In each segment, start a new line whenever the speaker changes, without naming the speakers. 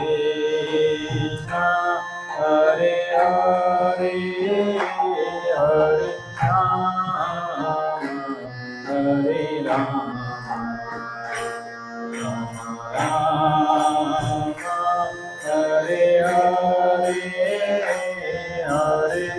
Krishna, Hare Hare, Hare Rama, Hare Rama, Rama Rama, Hare Hare, Hare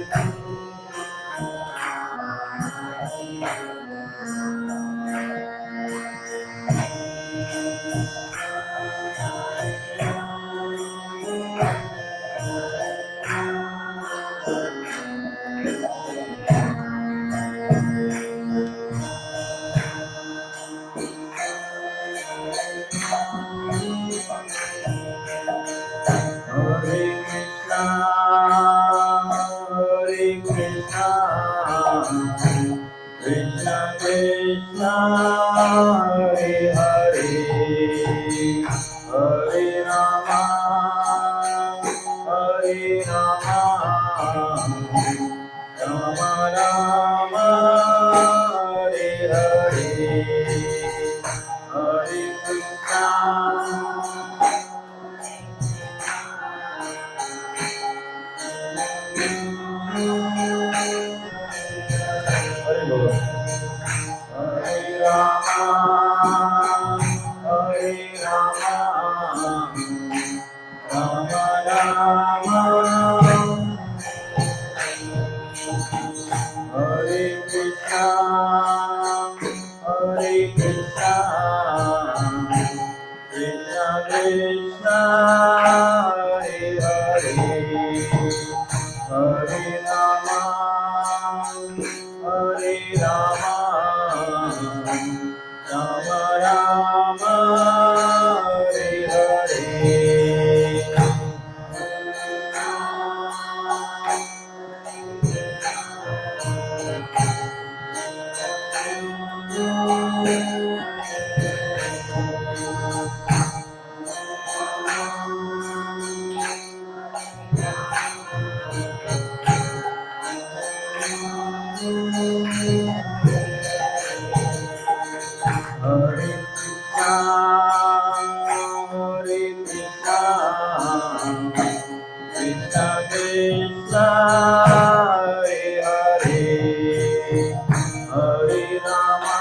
Krishna Krishna, Hare Hare, Hare Rama, Hare Rama, Rama Rama, Hare Hare, Hare Krishna. Hare Bol. Hare Rama, Hare Rama, Rama Rama, Hare Krishna, Hare Krishna, Krishna Krishna, Hare Hare, Hare Rama, Hare Rama, Rama Rama, Hare Hare. Hare Krishna, Hare Krishna, Krishna Krishna, Hare Hare, Hare Rama,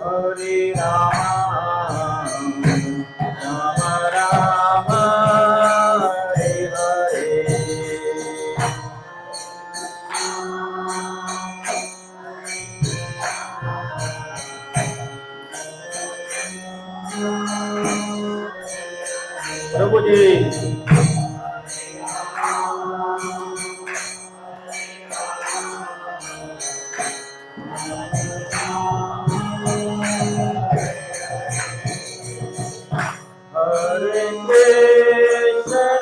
Hare Rama, Rama Rama, Hare Hare. प्रभु जी Hare Krishna,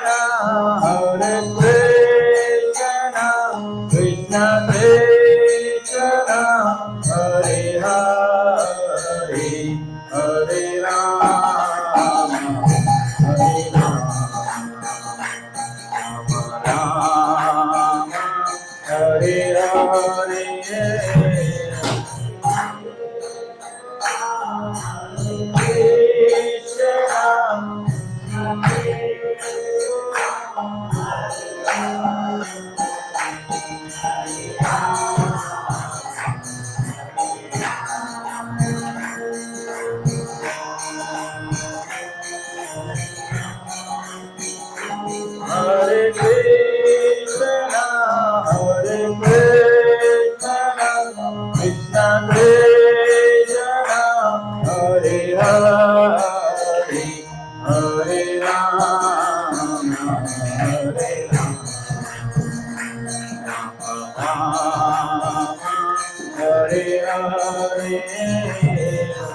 Hare Krishna, Krishna Krishna, Hare Hare, Hare Rama, Hare Rama, Hare Hare. Hare Krishna, Hare Krishna, Krishna Krishna, Hare Hare, Hare Rama, Hare Rama, Hare Hare.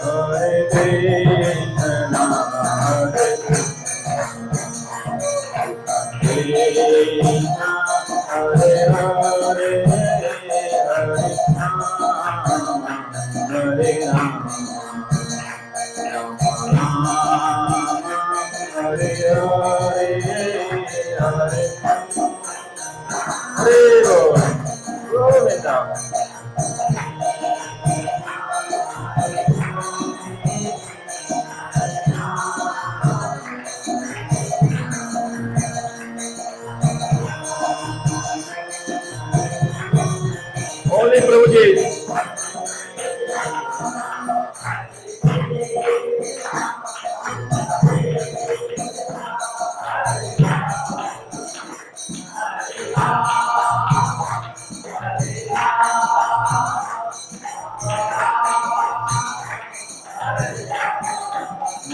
Hare Krishna, Hare Krishna, Hare Hare, Hare Rama, Rama Rama, Hare Hare, Hare Hare Govinda. Only Prabhuji.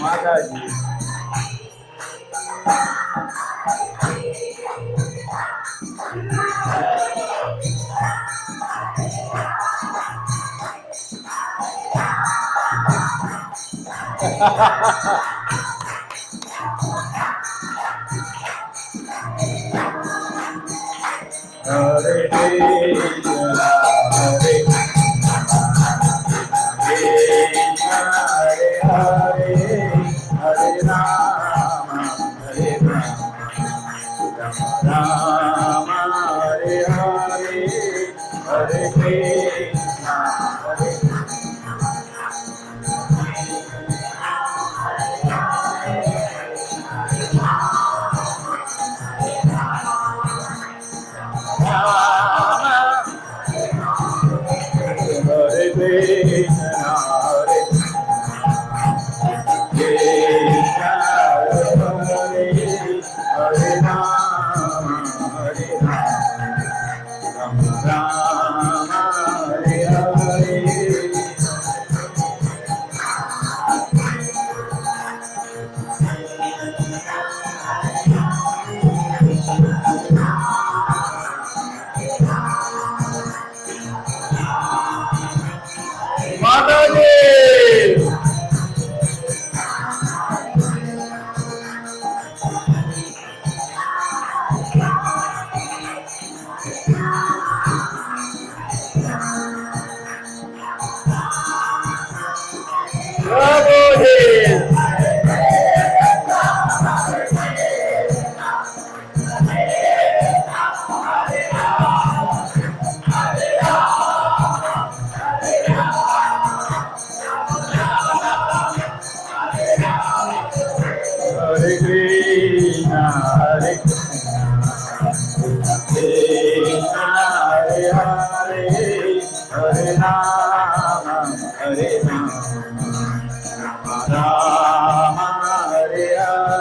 माता जी Hare Krishna, Hare Krishna, Hare Hare, Hare Rama, Hare Rama, Hare Hare, Hare Krishna, Hare Rama, Hare Krishna, Hare Krishna, Hare Hare, Hare Rama, Hare Rama, Hare Hare. माता जी प्रभु जी Hare Krishna, Hare Krishna, Hare Hare, Hare Rama, Hare Rama, Hare Hare.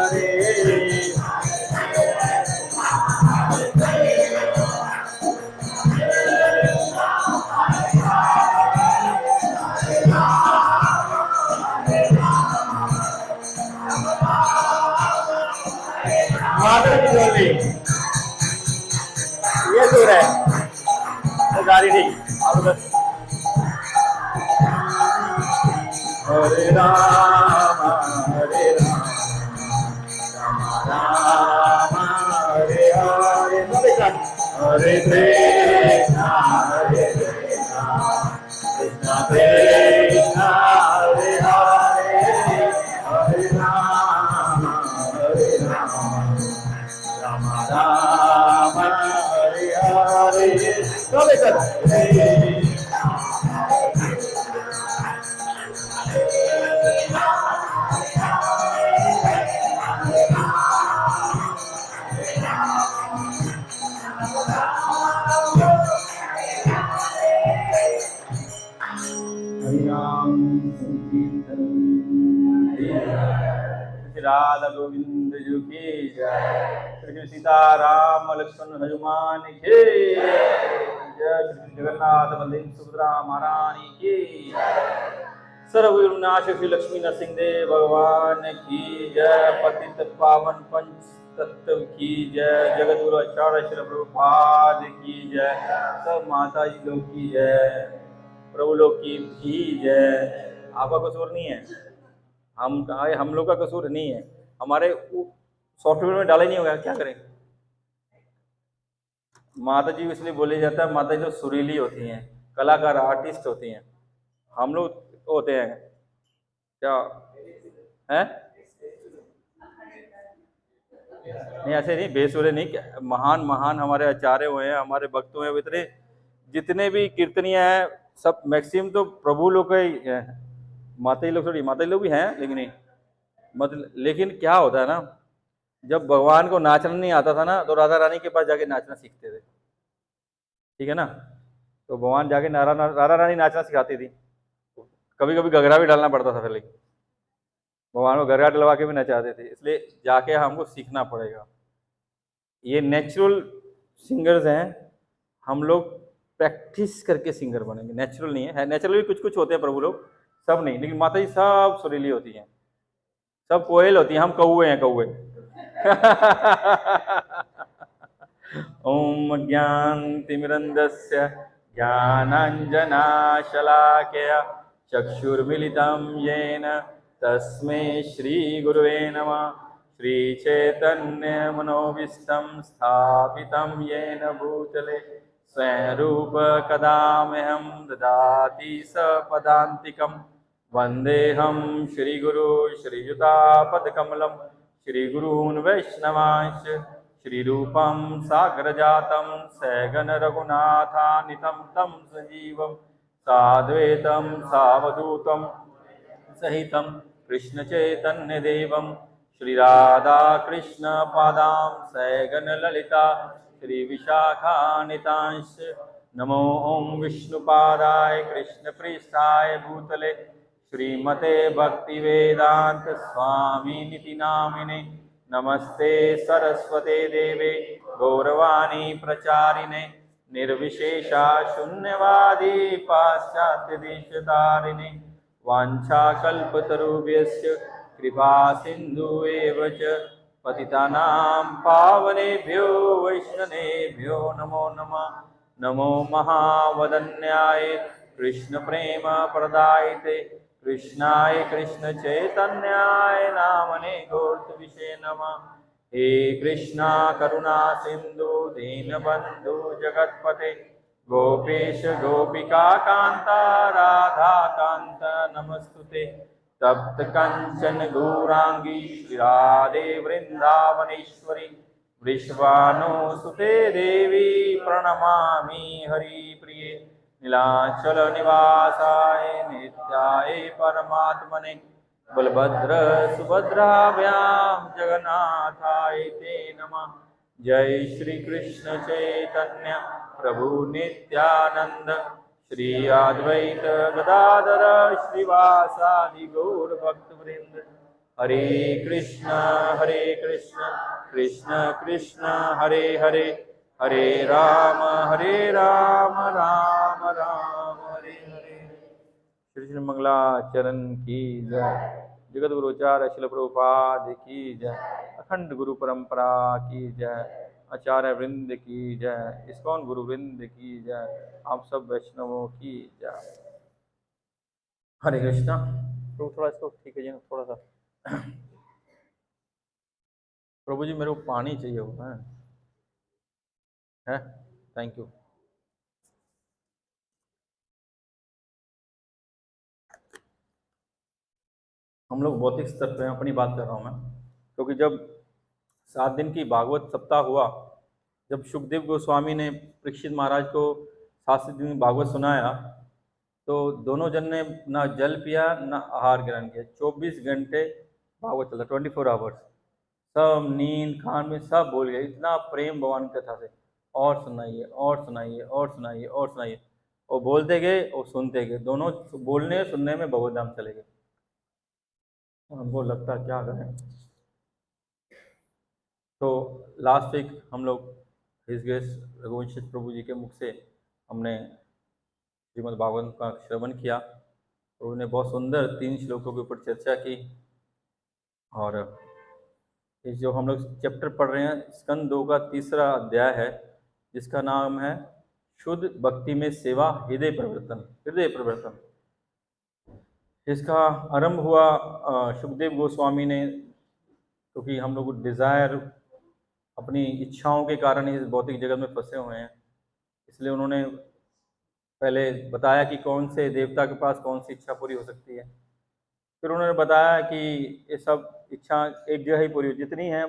माता की डोली ये दूर है तो गाड़ी नहीं अब उधर हरे राम हरे राम राम हरे हरे हरे कृष्णा हरे कृष्णा कृष्णा कृष्णा हरे हरे हरे राम राम राम हरे हरे सबे कर राधा गोविंद जी की जय। कृष्ण सीता राम लक्ष्मण हनुमान की जय। कृष्ण जगन्नाथ बलदेव सुभद्रा महारानी की सर्वविनाश श्री लक्ष्मी नरसिंहदेव भगवान की जय। पतित पावन पंच तत्व की जय। जगत गुरु आचार्य श्री प्रभुपाद की जय। सब माता जी लोग की जय। प्रभु लोग की भी जय। आपका कसूर नहीं है, हम लोग का कसूर नहीं है, हमारे सॉफ्टवेयर में डाला ही नहीं होगा, क्या करें। माता जी इसलिए बोले जाता है, माता जी जो सुरीली होती हैं, कलाकार आर्टिस्ट होती हैं। हम लोग होते हैं क्या है? नहीं ऐसे नहीं, बेसुरे नहीं, महान महान हमारे आचार्य हुए हैं, हमारे भक्त हुए हैं, इतने जितने भी कीर्तनीय हैं सब मैक्सिमम तो प्रभु लोग के ही हैं। माता जी लोग थोड़ी, माता जी लोग भी हैं लेकिन नहीं, मतलब लेकिन क्या होता है ना, जब भगवान को नाचना नहीं आता था ना तो राधा रानी के पास जाके नाचना सीखते थे, ठीक है ना। तो भगवान जाके राधा रानी नाचना सिखाती थी, कभी कभी घघरा भी डालना पड़ता था पहले, भगवान को घघरा डलवा के भी नचाते थे, इसलिए जाके हमको सीखना पड़ेगा। ये नेचुरल सिंगर्स हैं, हम लोग प्रैक्टिस करके सिंगर बनेंगे, नेचुरल नहीं है, नेचुरल भी कुछ कुछ होते हैं प्रभु लोग, सब नहीं, लेकिन माता जी सब सुरीली होती हैं, सब कोयल होती हैं, हम कौए हैं कौए। ओम ज्ञानतिमिरन्धस्य ज्ञानाञ्जनाशलाकया चक्षुर्मिलितं येन तस्मै श्रीगुरुवे नमः। श्रीचैतन्यमनोभीष्टं स्थापितं येन भूतले स्वयं रूप कदा मह्यं ददाति सपदान्तिकं। वन्देऽहं श्रीगुरु श्रीयुतापदकमलं श्रीगुरून् वैष्णवांश्च श्रीरूपं सागरजातं सगन रघुनाथान्वितं तं सजीवं साद्वैतं सावधूतं सहितं कृष्णचैतन्यदेवं श्रीराधाकृष्णपादां सगन ललिता श्रीविशाखान्वितांश्च। नमो ॐ विष्णुपादाय कृष्णप्रेष्ठाय भूतले श्रीमते भक्तिवेदांत स्वामिनिति नामिने। नमस्ते सरस्वते देवे गौरवाणी प्रचारिणे निर्विशेषा शून्यवादी पाश्चात्यदेशतारिणे। वाञ्छाकल्पतरुभ्यश्च कृपा सिन्धु एव च पतितानां पावनेभ्यो वैष्णवेभ्यो नमो नमः। नमो महावदन्याय कृष्णप्रेम प्रदायते कृष्णाय कृष्णचैतन्याय नामने गौरविषे नमः। हे कृष्णा करुणा सिन्धु दीनबन्धु जगत्पते गोपेश गोपिका कांता राधा कांत नमस्तुते। तप्त कंचन गौरांगी राधे वृंदावनेश्वरी वृषभानुसुते देवी प्रणमामि हरिप्रिये। नीलाचल निवासाय नित्याय परमात्मने बलभद्र सुभद्राभ्यां जगन्नाथाय ते नमः। जय श्री कृष्ण चैतन्य प्रभु नित्यानंद श्री अद्वैत गदाधर श्रीवासादि गौर भक्त वृंद। हरे कृष्ण कृष्ण कृष्ण हरे हरे, हरे राम राम राम हरे हरे। श्री कृष्ण मंगलाचरण की जय। जगत गुरुचार्य श्रील प्रभुपाद की जय। अखंड गुरु परंपरा की जय। आचार्य वृंद की जय। इस्कॉन गुरु वृंद की जय। आप सब वैष्णवों की जय। हरे कृष्णा। तो थोड़ा इसको ठीक है जी, थोड़ा सा। प्रभु जी मेरे को पानी चाहिए होगा है। Thank you. हम लोग भौतिक स्तर पर अपनी बात कर रहा हूँ मैं, क्योंकि जब 7 दिन की भागवत सप्ताह हुआ, जब सुखदेव गोस्वामी ने परीक्षित महाराज को 7 दिन भागवत सुनाया, तो दोनों जन ने ना जल पिया ना आहार ग्रहण किया। 24 घंटे भागवत चला, 24 आवर्स। सब नींद खान में सब भूल गए, इतना प्रेम भगवान की कथा से। और सुनाइए और सुनाइए और सुनाइए और सुनाइए, और बोलते गए और सुनते गए, दोनों बोलने सुनने में भगवत धाम चले गए। हमको लगता क्या करें। तो लास्ट वीक हम लोग हिज ग्रेस रघुवंश प्रभु जी के मुख से हमने श्रीमद् भागवत का श्रवण किया, और उन्होंने बहुत सुंदर 3 श्लोकों के ऊपर चर्चा की। और इस जो हम लोग चैप्टर पढ़ रहे हैं, स्कंद 2 का 3रा अध्याय है, जिसका नाम है शुद्ध भक्ति में सेवा हृदय परिवर्तन। हृदय परिवर्तन इसका आरंभ हुआ सुखदेव गोस्वामी ने, क्योंकि हम लोग डिज़ायर अपनी इच्छाओं के कारण ही इस भौतिक जगत में फंसे हुए हैं, इसलिए उन्होंने पहले बताया कि कौन से देवता के पास कौन सी इच्छा पूरी हो सकती है। फिर उन्होंने बताया कि ये सब इच्छा एक जगह ही पूरी हो, जितनी है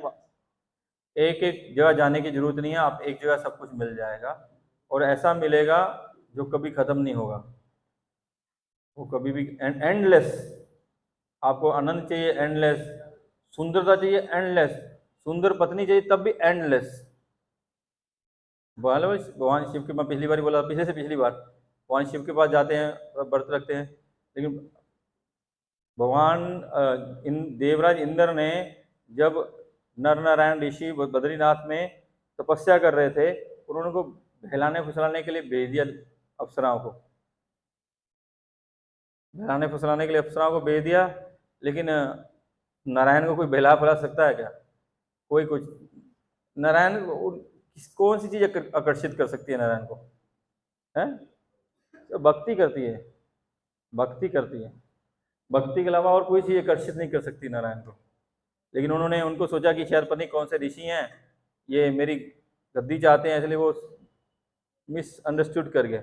एक एक जगह जाने की जरूरत नहीं है, आप एक जगह सब कुछ मिल जाएगा और ऐसा मिलेगा जो कभी खत्म नहीं होगा, वो कभी भी एंडलेस। आपको आनंद चाहिए एंडलेस, सुंदरता चाहिए एंडलेस, सुंदर पत्नी चाहिए तब भी एंडलेस। भगवान शिव के, मैं पिछली बार बोला, पिछले से पिछली बार भगवान शिव के पास जाते हैं, व्रत रखते हैं, लेकिन भगवान देवराज इंद्र ने जब नर नारायण ऋषि बद्रीनाथ में तपस्या कर रहे थे, उन्होंने को बहलाने फुसलाने के लिए भेज दिया अप्सराओं को, बहलाने फुसलाने के लिए अप्सराओं को भेज दिया, लेकिन नारायण को कोई बहला फुला सकता है क्या? कोई कुछ, नारायण कौन सी चीज आकर्षित कर सकती है नारायण को? है तो भक्ति करती है, भक्ति करती है, भक्ति के अलावा और कोई चीज आकर्षित नहीं कर सकती नारायण को। लेकिन उन्होंने, उनको सोचा कि शायद पता नहीं कौन से ऋषि हैं, ये मेरी गद्दी चाहते हैं, इसलिए वो मिसअंडरस्टूड कर गए।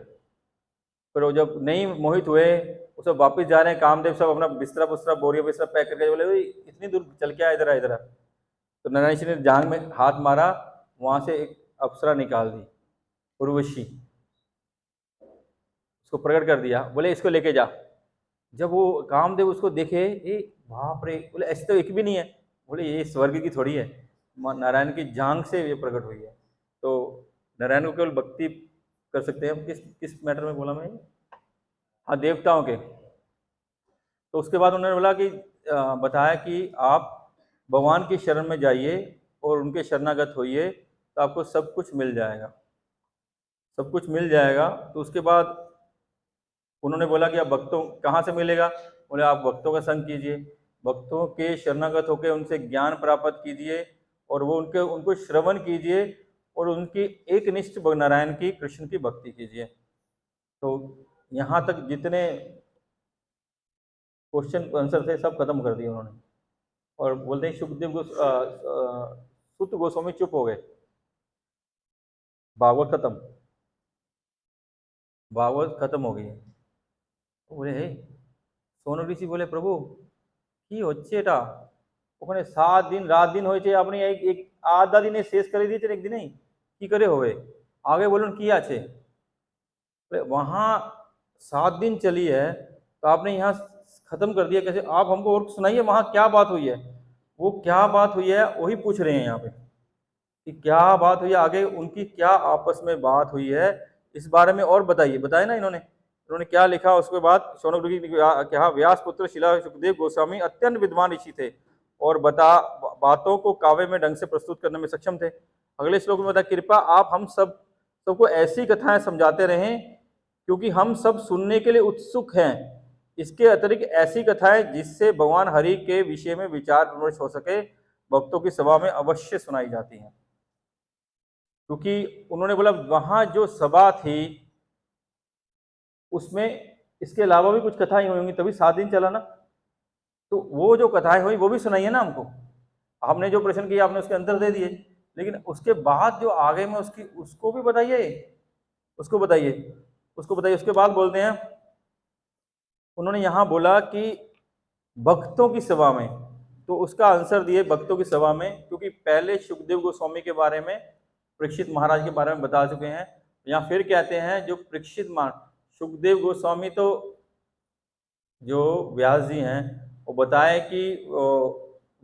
फिर वो जब नहीं मोहित हुए, वो सब वापस जा रहे हैं, कामदेव सब अपना बिस्तरा बुस्तरा बोरिया बिस्तरा पैक करके बोले भाई इतनी दूर चल के आया, इधर आ इधर आ। तो नारायण ऋषि ने जांग में हाथ मारा, वहां से एक अप्सरा निकाल दी, उर्वशी, उसको प्रकट कर दिया, बोले इसको लेके जा। जब वो कामदेव उसको देखे, ए बाप रे, बोले ऐसे तो एक भी नहीं है, बोले ये स्वर्ग की थोड़ी है, नारायण की जांग से ये प्रकट हुई है। तो नारायण को केवल भक्ति कर सकते हैं हम। किस किस मैटर में बोला मैं? हाँ, देवताओं के। तो उसके बाद उन्होंने बोला कि बताया कि आप भगवान की शरण में जाइए और उनके शरणागत होइए, तो आपको सब कुछ मिल जाएगा, सब कुछ मिल जाएगा। तो उसके बाद उन्होंने बोला कि आप भक्तों कहाँ से मिलेगा? बोले आप भक्तों का संग कीजिए, भक्तों के शरणागत होकर उनसे ज्ञान प्राप्त कीजिए और वो उनको श्रवण कीजिए और उनकी एक निष्ठ नारायण की, कृष्ण की भक्ति कीजिए। तो यहाँ तक जितने क्वेश्चन आंसर थे सब खत्म कर दिए उन्होंने। और बोलते हैं सुखदेव सुत गोस्वामी चुप हो गए, भागवत खत्म, भागवत खत्म हो गई है। बोले हे सोनू ऋषि बोले प्रभु কি হচ্ছে এটা? ওখানে 7 দিন রাত দিন হয়েছে, আপনি এক আধা দিনে শেষ করে দিয়েছেন একদিনেই, কি করে হবে? আগে বলুন কি আছে? वहाँ 7 दिन चली है तो आपने यहाँ खत्म कर दिया कैसे? आप हमको और सुनाइए वहाँ क्या बात हुई है। वो क्या बात हुई है वही पूछ रहे हैं यहाँ पे कि क्या बात हुई है, आगे उनकी क्या आपस में बात हुई है, इस बारे में और बताइए। बताए ना इन्होंने क्या लिखा। उसके बाद शौनक ऋषि ने कहा व्यास पुत्र शिला सुखदेव गोस्वामी अत्यंत विद्वान ऋषि थे और बातों को काव्य में ढंग से प्रस्तुत करने में सक्षम थे। अगले श्लोक में बता कृपा आप हम सबको ऐसी कथाएं समझाते रहें क्योंकि हम सब सुनने के लिए उत्सुक हैं। इसके अतिरिक्त ऐसी कथाएं जिससे भगवान हरि के विषय में विचार विमर्श हो सके भक्तों की सभा में अवश्य सुनाई जाती हैं। क्योंकि उन्होंने बोला वहां जो सभा थी उसमें इसके अलावा भी कुछ कथाएं हुई होंगी, तभी 7 दिन चला ना। तो वो जो कथाएं हुई वो भी सुनाइए ना हमको। हमने जो प्रश्न किया आपने उसके अंतर दे दिए, लेकिन उसके बाद जो आगे में उसको भी बताइए, उसको बताइए, उसको बताइए। उसके बाद बोलते हैं उन्होंने यहाँ बोला कि भक्तों की सभा में, तो उसका आंसर दिए भक्तों की सभा में, क्योंकि पहले सुखदेव गोस्वामी के बारे में, परीक्षित महाराज के बारे में बता चुके हैं। या फिर कहते हैं जो परीक्षित सुखदेव गोस्वामी तो जो व्यास जी हैं वो बताए कि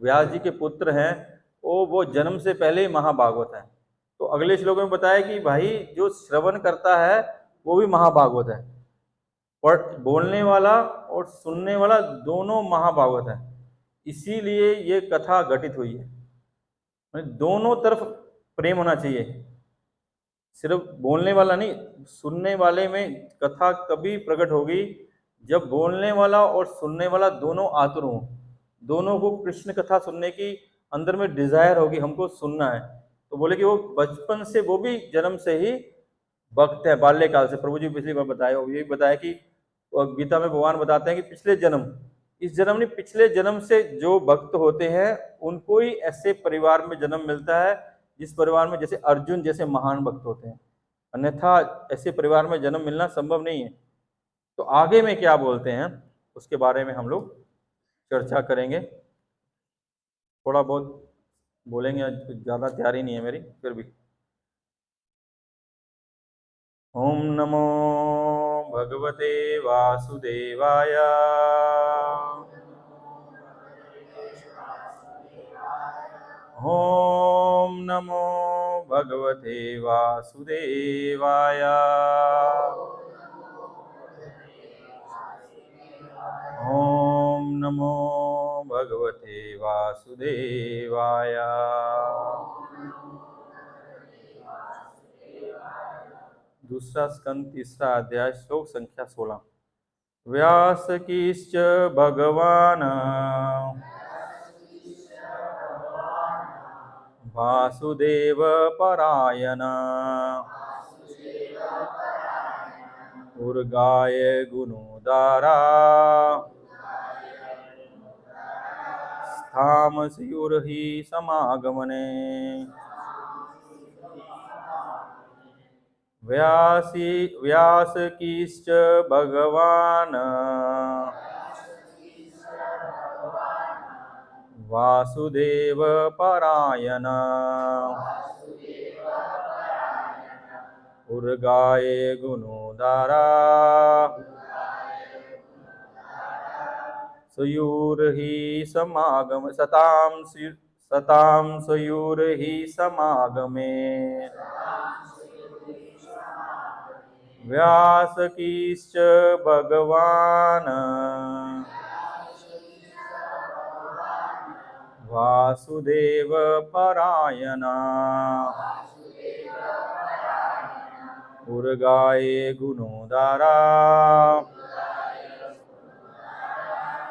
व्यास जी के पुत्र हैं, वो जन्म से पहले ही महाभागवत हैं। तो अगले श्लोक में बताया कि भाई जो श्रवण करता है वो भी महाभागवत है, और बोलने वाला और सुनने वाला दोनों महाभागवत है। इसीलिए ये कथा घटित हुई है। दोनों तरफ प्रेम होना चाहिए, सिर्फ बोलने वाला नहीं, सुनने वाले में कथा तभी प्रकट होगी जब बोलने वाला और सुनने वाला दोनों आतुर हों, दोनों को कृष्ण कथा सुनने की अंदर में डिजायर होगी, हमको सुनना है। तो बोले कि वो बचपन से, वो भी जन्म से ही भक्त है, बाल्यकाल से। प्रभु जी पिछली बार बताया, ये बताया कि गीता में भगवान बताते हैं कि पिछले जन्म, इस जन्म नहीं, पिछले जन्म से जो भक्त होते हैं उनको ही ऐसे परिवार में जन्म मिलता है जिस परिवार में जैसे अर्जुन जैसे महान भक्त होते हैं। अन्यथा ऐसे परिवार में जन्म मिलना संभव नहीं है। तो आगे में क्या बोलते हैं उसके बारे में हम लोग चर्चा करेंगे। थोड़ा बहुत बोलेंगे, आज कुछ ज़्यादा तैयारी नहीं है मेरी, फिर भी। ओम नमो भगवते वासुदेवाय। ओम नमो भगवते वासुदेवाय। ओम नमो भगवते वासुदेवाय। दूसरा स्कंद तीसरा अध्याय श्लोक संख्या 16। व्यास कीश्च भगवान वासुदेव परायण उर्गाय गुणोदारा स्थामसयुर्हि समागमने। व्यास कीश्च भगवान वासुदेव परायण उर्गाय गुणोदारा सयूर्हि समागम सतां सयूर्हि समागमे। व्यास कीश्च भगवान वासुदेव परायण उर्गाय गुणोदारा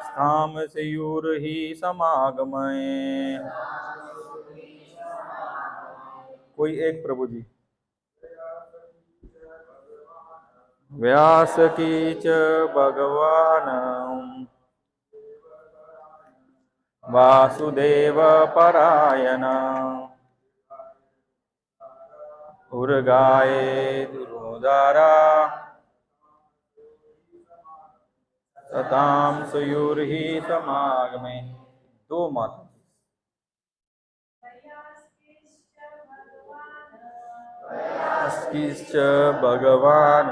स्थामसयूर्हि समागमय। कोई एक प्रभु जी। व्यास कीच भगवान वासुदेव परायण उर्गाय गुणोदारा सतां सयूर्हि समागमे। दो माता। कीश्च भगवान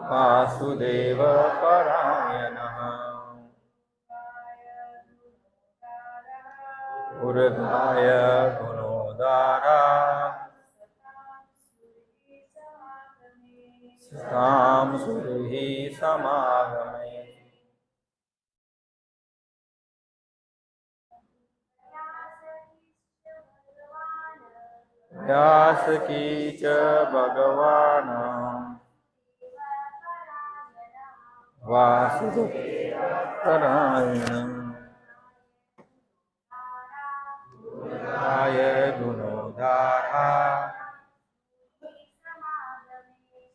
वासुदेव परायण उर्गाय गुणोदारा सतां सुरहि समागमे। व्यास कीच भगवान वासुदेव परायण उर्गाय गुणोदारा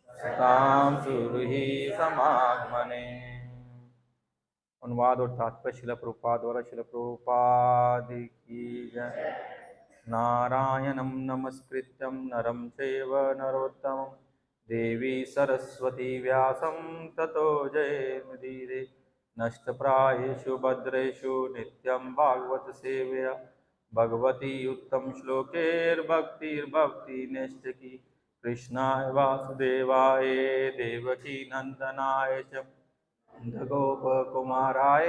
सतां सुरहि समागमने। अनुवाद और तात्पर्य शिला प्रभुपाद द्वारा शिला प्रभुपाद की जय। नारायणं नमस्कृत्यं नरं चैव नरोत्तमं देवी सरस्वती व्यासं ततो जयमुदीरये। नष्टप्रायेषु भद्रेषु नित्यं भागवत सेवया भगवती उत्तम श्लोकैर्भक्तिर्भक्ति नैष्ठिकी। कृष्णाय वासुदेवाय देवकी नंदनाय च नंदगोपकुमाराय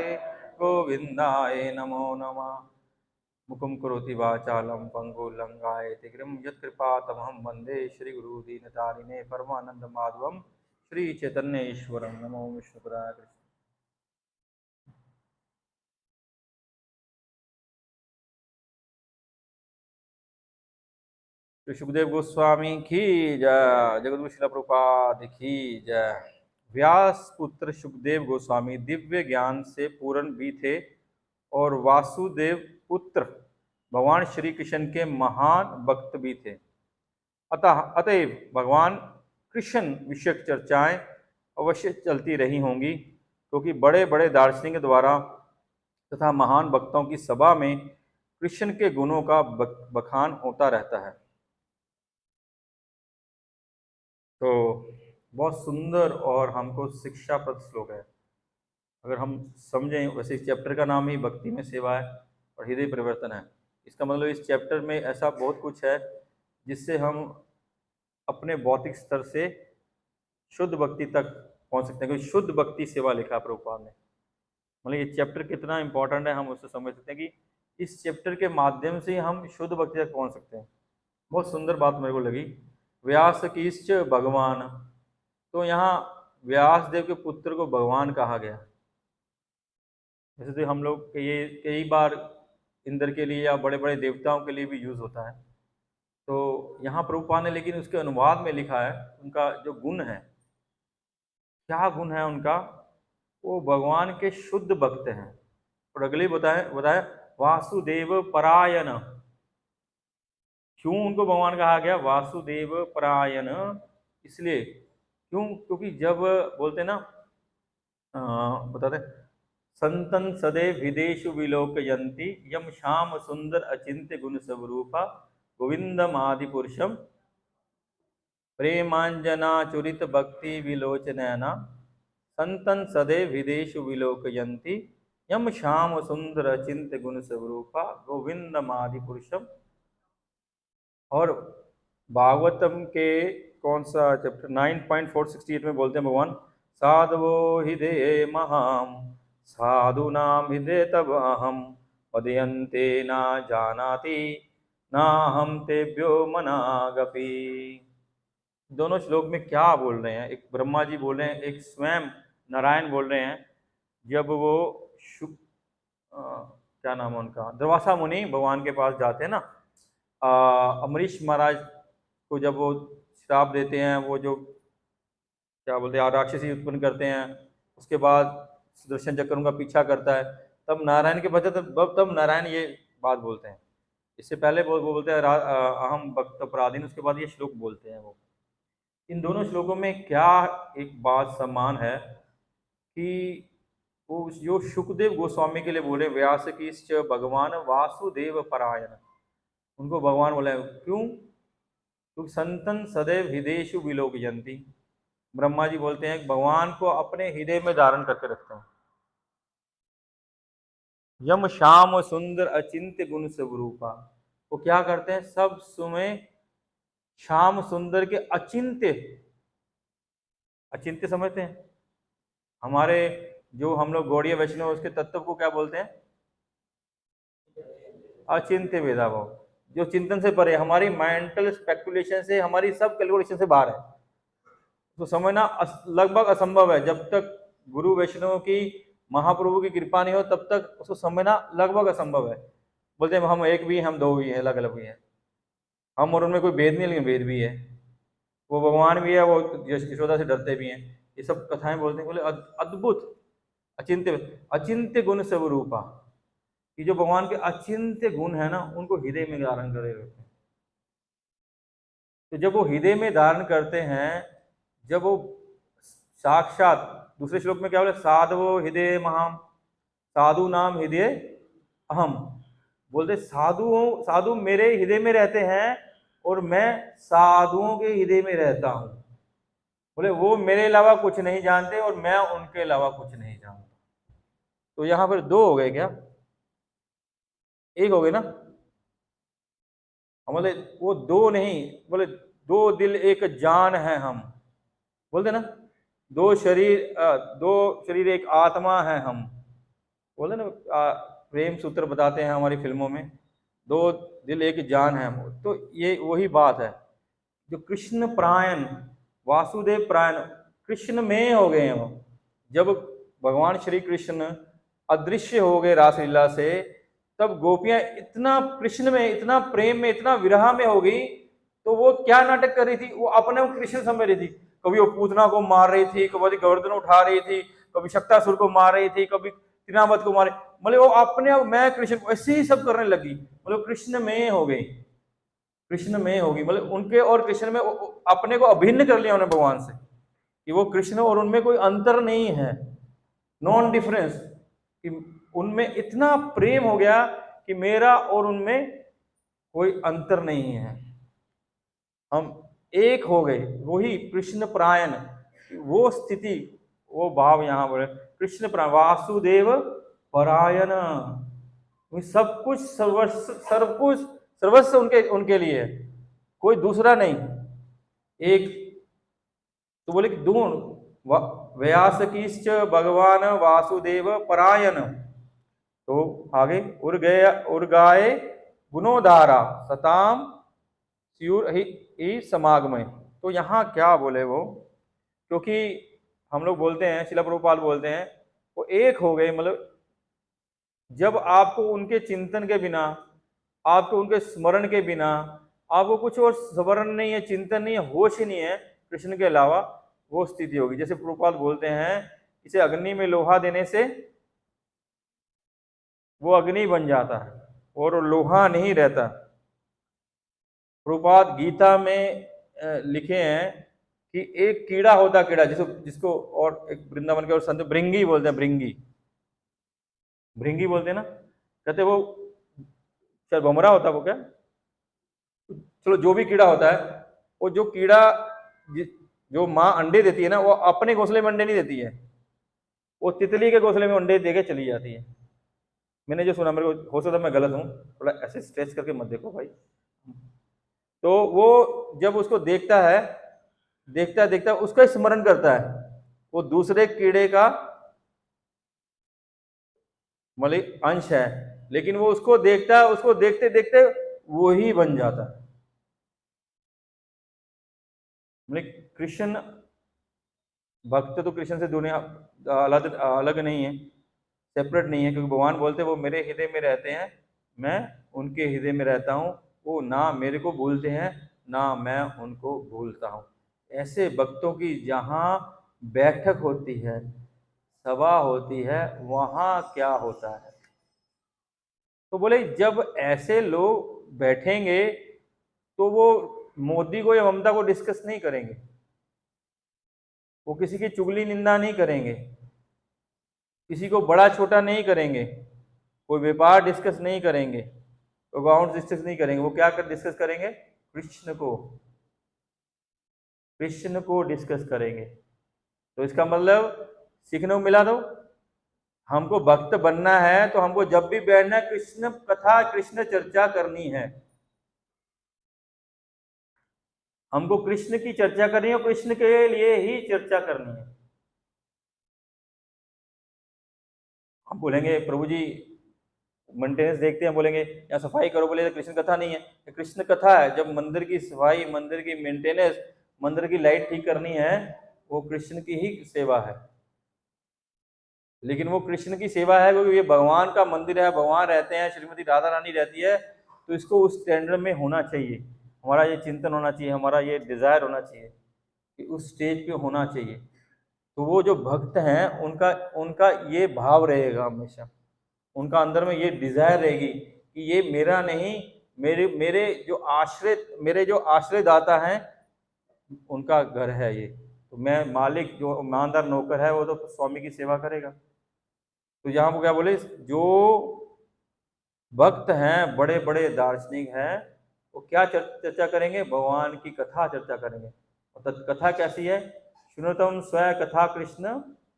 गोविंदाय नमो नमः। मुखं करोति वाचालं पंगुलंघायते गिरिं यत्कृपातमहं वन्दे श्रीगुरुदीनतारिणे परमानन्दमाधवं श्रीचैतन्येश्वरं। नमो विष्णुपदाय कृष्ण। श्री सुखदेव गोस्वामी की जय। जगद्गुरु श्रील प्रभुपाद की जय। व्यास पुत्र सुखदेव गोस्वामी दिव्य ज्ञान से पूर्ण भी थे और वासुदेव पुत्र भगवान श्री कृष्ण के महान भक्त भी थे। अतएव भगवान कृष्ण विषयक चर्चाएं अवश्य चलती रही होंगी, क्योंकि बड़े बड़े दार्शनिक द्वारा तथा महान भक्तों की सभा में कृष्ण के गुणों का बखान होता रहता है। तो बहुत सुंदर और हमको शिक्षाप्रद श्लोक है। अगर हम समझें, वैसे इस चैप्टर का नाम ही भक्ति में सेवा है और हृदय परिवर्तन है। इसका मतलब इस चैप्टर में ऐसा बहुत कुछ है जिससे हम अपने भौतिक स्तर से शुद्ध भक्ति तक पहुंच सकते हैं, क्योंकि शुद्ध भक्ति सेवा लिखा प्रभुपाद ने। मतलब ये चैप्टर कितना इंपॉर्टेंट है हम उससे समझ सकते हैं कि इस चैप्टर के माध्यम से हम शुद्ध भक्ति तक पहुंच सकते हैं। बहुत सुंदर बात मेरे को लगी। व्यास कीश्च भगवान, तो यहाँ व्यास देव के पुत्र को भगवान कहा गया। जैसे तो हम लोग ये कई बार इंद्र के लिए या बड़े बड़े देवताओं के लिए भी यूज होता है, तो यहाँ प्रभुपाद ने लेकिन उसके अनुवाद में लिखा है उनका जो गुण है, क्या गुण है उनका, वो भगवान के शुद्ध भक्त हैं। और अगले बताया वासुदेव परायण। क्यों उनको भगवान कहा गया वासुदेव परायण? इसलिए क्यों, क्योंकि जब बोलते ना बताते संतन सदैव विदेशु विलोकयन्ति यम श्याम सुंदर अचिंत्य गुण स्वरूपा गोविंदम आदि पुरुषम प्रेमांजना चुरित भक्ति विलोचनैना संतन सदैव विदेशु विलोकयन्ति यम श्याम सुंदर अचिंत्य गुण स्वरूपा गोविंदम आदि पुरुषम। और भागवतम के कौन सा चैप्टर 9.468 में बोलते हैं भगवान, साधवो हृदय महाम साधुनाम हृदय तब अहम पदयन्ते ना जानाति ना हम तेभ्यो मनागपि। दोनों श्लोक में क्या बोल रहे हैं? एक ब्रह्मा जी बोल रहे हैं, एक स्वयं नारायण बोल रहे हैं। जब वो क्या नाम है उनका, दुर्वासा मुनि भगवान के पास जाते हैं ना, अमरीश महाराज को जब वो श्राप देते हैं, वो जो क्या बोलते हैं राक्षसी उत्पन्न करते हैं, उसके बाद सुदर्शन चक्र उनका पीछा करता है, तब नारायण के बचे तब नारायण ये बात बोलते हैं। इससे पहले वो बोलते हैं अहम भक्त अपराधीन, उसके बाद ये श्लोक बोलते हैं। वो इन दोनों श्लोकों में क्या एक बात समान है कि वो जो शुकदेव गोस्वामी के लिए बोले व्यास की भगवान वासुदेव परायण, उनको भगवान बोले क्यों? क्योंकि संतन सदैव हृदयेषु विलोकयन्ति। ब्रह्मा जी बोलते हैं भगवान को अपने हृदय में धारण करके रखते हैं। यम श्याम सुंदर अचिंत्य गुण स्वरूपा, वो क्या करते हैं सब समय श्याम सुंदर के अचिंत्य, अचिंत्य समझते हैं हमारे जो हम लोग गौड़ीय वैष्णव उसके तत्व को क्या बोलते हैं? अचिंत्य भेदा भाव, जो चिंतन से परे, हमारी मेंटल स्पेकुलेशन से, हमारी सब कैलकुलेशन से बाहर है। तो समझना लगभग असंभव है। जब तक गुरु वैष्णव की महाप्रभु की कृपा नहीं हो तब तक उसको समझना लगभग असंभव है। बोलते हैं हम एक भी हैं, हम दो भी हैं, अलग अलग भी हैं, हम और उनमें कोई भेद नहीं, लेकिन भेद भी है। वो भगवान भी है, वो यशोदा से डरते भी हैं, ये सब कथाएं बोलते हैं। बोले अद्भुत अचिंत्य, अचिंत्य गुण स्वरूपा, कि जो भगवान के अचिंत्य गुण है ना उनको हृदय में धारण करे रहते हैं। तो जब वो हृदय में धारण करते हैं, जब वो साक्षात, दूसरे श्लोक में क्या बोले, साधवो हृदय महाम साधु नाम हृदय अहम, बोलते साधु मेरे हृदय में रहते हैं और मैं साधुओं के हृदय में रहता हूं। बोले वो मेरे अलावा कुछ नहीं जानते और मैं उनके अलावा कुछ नहीं जानता। तो यहां पर दो हो गए क्या? एक हो गए ना? बोले वो दो नहीं, बोले दो दिल एक जान है हम, बोलते ना दो शरीर एक आत्मा है हम, बोले ना प्रेम सूत्र बताते हैं हमारी फिल्मों में, दो दिल एक जान है हम। तो ये वही बात है जो कृष्ण प्रायण वासुदेव प्रायण कृष्ण में हो गए हैं। वो जब भगवान श्री कृष्ण अदृश्य हो गए रासलीला से, तब गोपियां इतना कृष्ण में, इतना प्रेम में, इतना विरह में हो गई, तो वो क्या नाटक कर रही थी, वो अपने को कृष्ण समझ रही थी। कभी वो पूतना को मार रही थी, कभी गर्दन उठा रही थी, कभी शक्तासुर को मार रही थी, कभी तिनावत को मारे, मतलब वो अपने मैं कृष्ण, ऐसे ही सब करने लगी। मतलब कृष्ण में हो गई, कृष्ण में होगी, मतलब उनके और कृष्ण में अपने को अभिन्न कर लिया उन्होंने भगवान से, कि वो कृष्ण और उनमें कोई अंतर नहीं है, नॉन डिफरेंस, कि उनमें इतना प्रेम हो गया कि मेरा और उनमें कोई अंतर नहीं है, हम एक हो गए। वही कृष्ण परायण, वो स्थिति, वो भाव यहाँ बोले कृष्ण परायण, वासुदेव परायण। सब कुछ सर्वस्व, सब कुछ सर्वस्व उनके उनके लिए है, कोई दूसरा नहीं। एक तो बोले कि व्यासकीश्च भगवान वासुदेव परायण। तो आगे उर्गाए गुणोदारा सताम स्यूर ही समागमय। तो यहाँ क्या बोले वो, क्योंकि हम लोग बोलते हैं, शिला प्रभुपाद बोलते हैं वो एक हो गए, मतलब जब आपको उनके चिंतन के बिना, आपको उनके स्मरण के बिना, आपको कुछ और स्मरण नहीं है, चिंतन नहीं है, होश ही नहीं है कृष्ण के अलावा, वो स्थिति होगी। जैसे प्रभुपाद बोलते हैं, इसे अग्नि में लोहा देने से वो अग्नि बन जाता है और लोहा नहीं रहता। प्रभुपाद गीता में लिखे हैं कि एक कीड़ा होता, कीड़ा जिसको और एक वृंदावन के और संत भृंगी बोलते हैं, भृंगी बोलते हैं ना, कहते वो शायद भमरा होता वो क्या, चलो जो भी कीड़ा होता है, वो जो कीड़ा जो माँ अंडे देती है ना, वो अपने घोंसले में अंडे नहीं देती है, वो तितली के घोंसले में अंडे देके चली जाती है। मैंने जो सुना, मेरे को हो सकता मैं गलत हूँ, थोड़ा ऐसे स्ट्रेच करके मत देखो भाई। तो वो जब उसको देखता है, देखता देखता उसका स्मरण करता है, वो दूसरे कीड़े का मतलब अंश है, लेकिन वो उसको देखता है, उसको देखते देखते वो ही बन जाता है। मतलब कृष्ण भक्त तो कृष्ण से दुनिया अलग अलग नहीं है, सेपरेट नहीं है, क्योंकि भगवान बोलते हैं वो मेरे हृदय में रहते हैं, मैं उनके हृदय में रहता हूँ, वो ना मेरे को भूलते हैं ना मैं उनको भूलता हूँ। ऐसे भक्तों की जहाँ बैठक होती है, सभा होती है, वहाँ क्या होता है। तो बोले जब ऐसे लोग बैठेंगे तो वो मोदी को या ममता को डिस्कस नहीं करेंगे, वो किसी की चुगली निंदा नहीं करेंगे, किसी को बड़ा छोटा नहीं करेंगे, कोई व्यापार डिस्कस नहीं करेंगे, अकाउंट डिस्कस नहीं करेंगे। वो क्या डिस्कस करेंगे, कृष्ण को डिस्कस करेंगे। तो इसका मतलब सीखने को मिला, तो हमको भक्त बनना है तो हमको जब भी बैठना है कृष्ण कथा, कृष्ण चर्चा करनी है, हमको कृष्ण की चर्चा करनी है और कृष्ण के लिए ही चर्चा करनी है। हम बोलेंगे प्रभु जी मेंटेनेंस देखते हैं, बोलेंगे या सफाई करो, बोले कृष्ण कथा नहीं है। कृष्ण कथा है, जब मंदिर की सफाई, मंदिर की मेंटेनेंस, मंदिर की लाइट ठीक करनी है, वो कृष्ण की ही सेवा है। लेकिन वो कृष्ण की सेवा है क्योंकि ये भगवान का मंदिर है, भगवान रहते हैं, श्रीमती राधा रानी रहती है, तो इसको उस स्टैंडर्ड में होना चाहिए। हमारा ये चिंतन होना चाहिए, हमारा ये डिजायर होना चाहिए कि उस स्टेज पे होना चाहिए। तो वो जो भक्त हैं उनका उनका ये भाव रहेगा हमेशा, उनका अंदर में ये डिजायर रहेगी कि ये मेरा नहीं, मेरे मेरे जो आश्रय दाता हैं उनका घर है ये, तो मैं मालिक जो ईमानदार नौकर है वो तो स्वामी की सेवा करेगा। तो यहाँ वो क्या बोले, जो भक्त हैं, बड़े बड़े दार्शनिक हैं, वो क्या चर्चा करेंगे, भगवान की कथा चर्चा करेंगे। और कथा कैसी है, सुनतम स्व कथा कृष्ण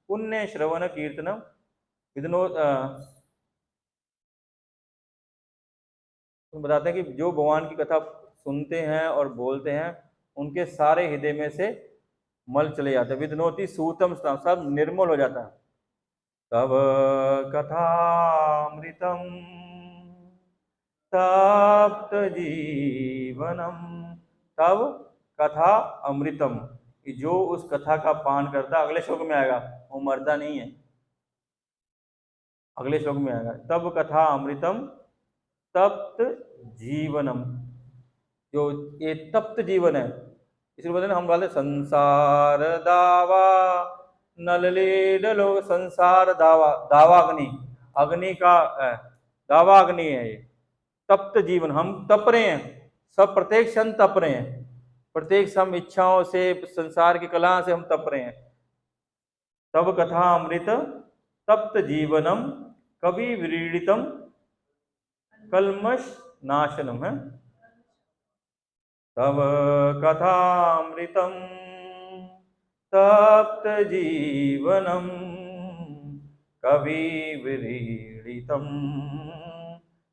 पुण्य श्रवण कीर्तनम विदनो। तो बताते हैं कि जो भगवान की कथा सुनते हैं और बोलते हैं, उनके सारे हृदय में से मल चले जाते हैं, विदनोति सूतम, सब निर्मल हो जाता है। तब कथामृतम तप्त जीवनम, तब कथा अमृतम, कि जो उस कथा का पान करता, अगले श्लोक में आएगा, वो मरता नहीं है, अगले श्लोक में आएगा, तब कथा अमृतम तप्त जीवनम। जो ये तप्त जीवन है, इसलिए बोलते हैं हम बोलते संसार दावा नलले डलो, संसार दावा, दावा अग्नि, अग्नि का दावा अग्नि है ये तप्त जीवन। हम तप रहे हैं, सब प्रत्येक क्षण तप रहे हैं, प्रत्येक सम इच्छाओं से, संसार की कला से हम तप रहे हैं। तब कथा अमृत तप्त जीवनम कवि व्रीडितम कल्मष नाशनम है। तव कथामृतम तप्त जीवनम कवि विरीडितम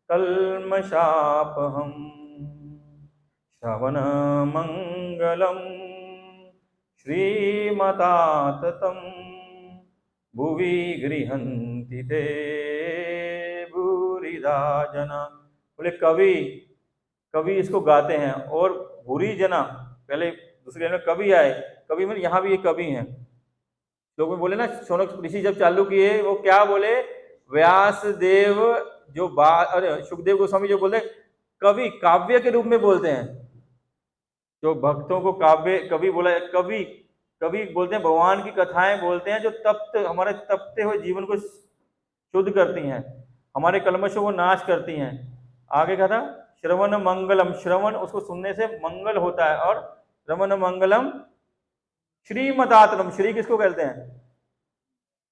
कल्मषापहम श्रवण मंगलम श्रीमताततम भुवि गृहन्ति ते भूरिदा जना। बोले कवि, कवि इसको गाते हैं, और भूरी जना, पहले दूसरे में कवि आए, कवि में यहाँ भी एक कवि हैं। लोग में बोले ना, शौनक ऋषि जब चालू किए वो क्या बोले, व्यास देव जो बात, अरे सुखदेव गोस्वामी जो बोलते कवि काव्य के रूप में बोलते हैं, जो भक्तों को काव्य कवि बोला, कवि कवि बोलते हैं, भगवान की कथाएं बोलते हैं जो तप्त हमारे तपते हुए जीवन को शुद्ध करती हैं, हमारे कलमशों को नाश करती हैं। आगे क्या था, श्रवण मंगलम, श्रवण उसको सुनने से मंगल होता है, और श्रवण मंगलम श्रीमदातनम, श्री किसको कहते हैं,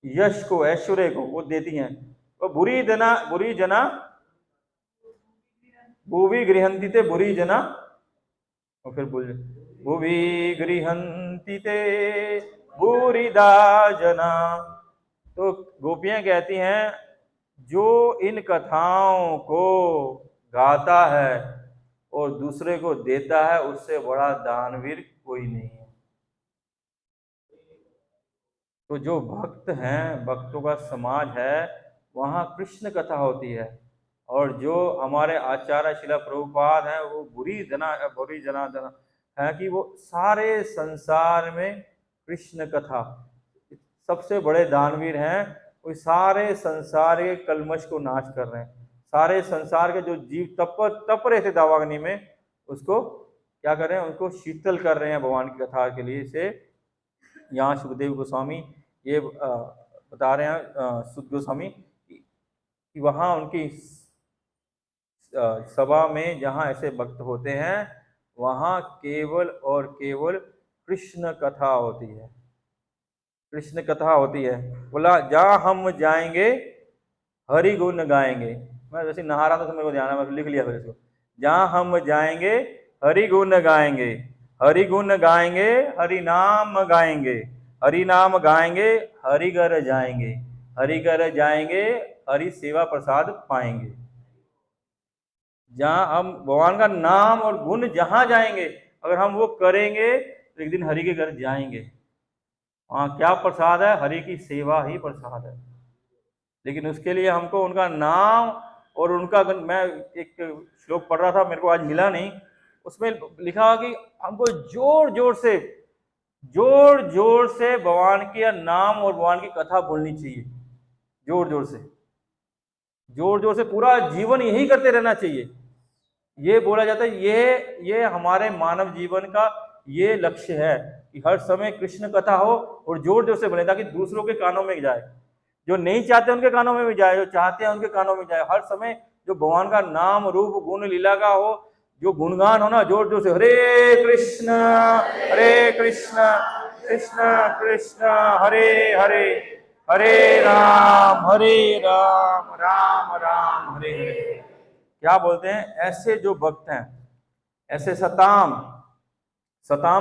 यश को, ऐश्वर्य को वो देती हैं। और बुरी जना भूवि गृहन्ति ते बुरी जना, और फिर बोल भूवि गृहन्ति ते भूरिदा जना। तो गोपियां कहती हैं जो इन कथाओं को गाता है और दूसरे को देता है उससे बड़ा दानवीर कोई नहीं है। तो जो भक्त हैं, भक्तों का समाज है, वहाँ कृष्ण कथा होती है, और जो हमारे आचार्य शिला प्रभुपाद हैं वो बुरी जना है कि वो सारे संसार में कृष्ण कथा, सबसे बड़े दानवीर हैं, वो सारे संसार के कलमश को नाश कर रहे हैं। सारे संसार के जो जीव तप रहे थे दावाग्नि में, उसको क्या कर रहे हैं, उनको शीतल कर रहे हैं भगवान की कथा के लिए से। यहाँ सुखदेव गोस्वामी ये बता रहे हैं, सुख गोस्वामी कि वहाँ उनकी सभा में जहाँ ऐसे भक्त होते हैं वहाँ केवल और केवल कृष्ण कथा होती है, कृष्ण कथा होती है। बोला जहाँ हम जाएंगे हरि गुण गाएंगे। मैं वैसे नहा रहा था तो मेरे को ध्यान, मैं लिख लिया फिर इसको, जहाँ हम जाएंगे हरि गुण गाएंगे, हरि गुण गाएंगे, हरि नाम गाएंगे, हरि नाम गाएंगे, हरि घर जाएंगे, हरि घर जाएंगे, हरि सेवा प्रसाद पाएंगे। जहाँ हम भगवान का नाम और गुण जहाँ जाएंगे, अगर हम वो करेंगे तो एक दिन हरि के घर जाएंगे। वहाँ क्या प्रसाद है, हरि की सेवा ही प्रसाद है। लेकिन उसके लिए हमको उनका नाम और उनका, मैं एक श्लोक पढ़ रहा था, मेरे को आज मिला नहीं, उसमें लिखा कि हमको जोर जोर से भगवान के नाम और भगवान की कथा बोलनी चाहिए, जोर जोर से पूरा जीवन यही करते रहना चाहिए। ये बोला जाता है, ये हमारे मानव जीवन का ये लक्ष्य है कि हर समय कृष्ण कथा हो और जोर से बोले, ताकि दूसरों के कानों में जाए, जो नहीं चाहते उनके कानों में भी जाए, जो चाहते हैं उनके कानों में जाए। हर समय जो भगवान का नाम रूप गुण लीला का हो, जो गुणगान हो ना, जोर से हरे कृष्ण कृष्ण कृष्ण हरे हरे, हरे राम राम राम हरे हरे। क्या बोलते हैं, ऐसे जो भक्त हैं, ऐसे सताम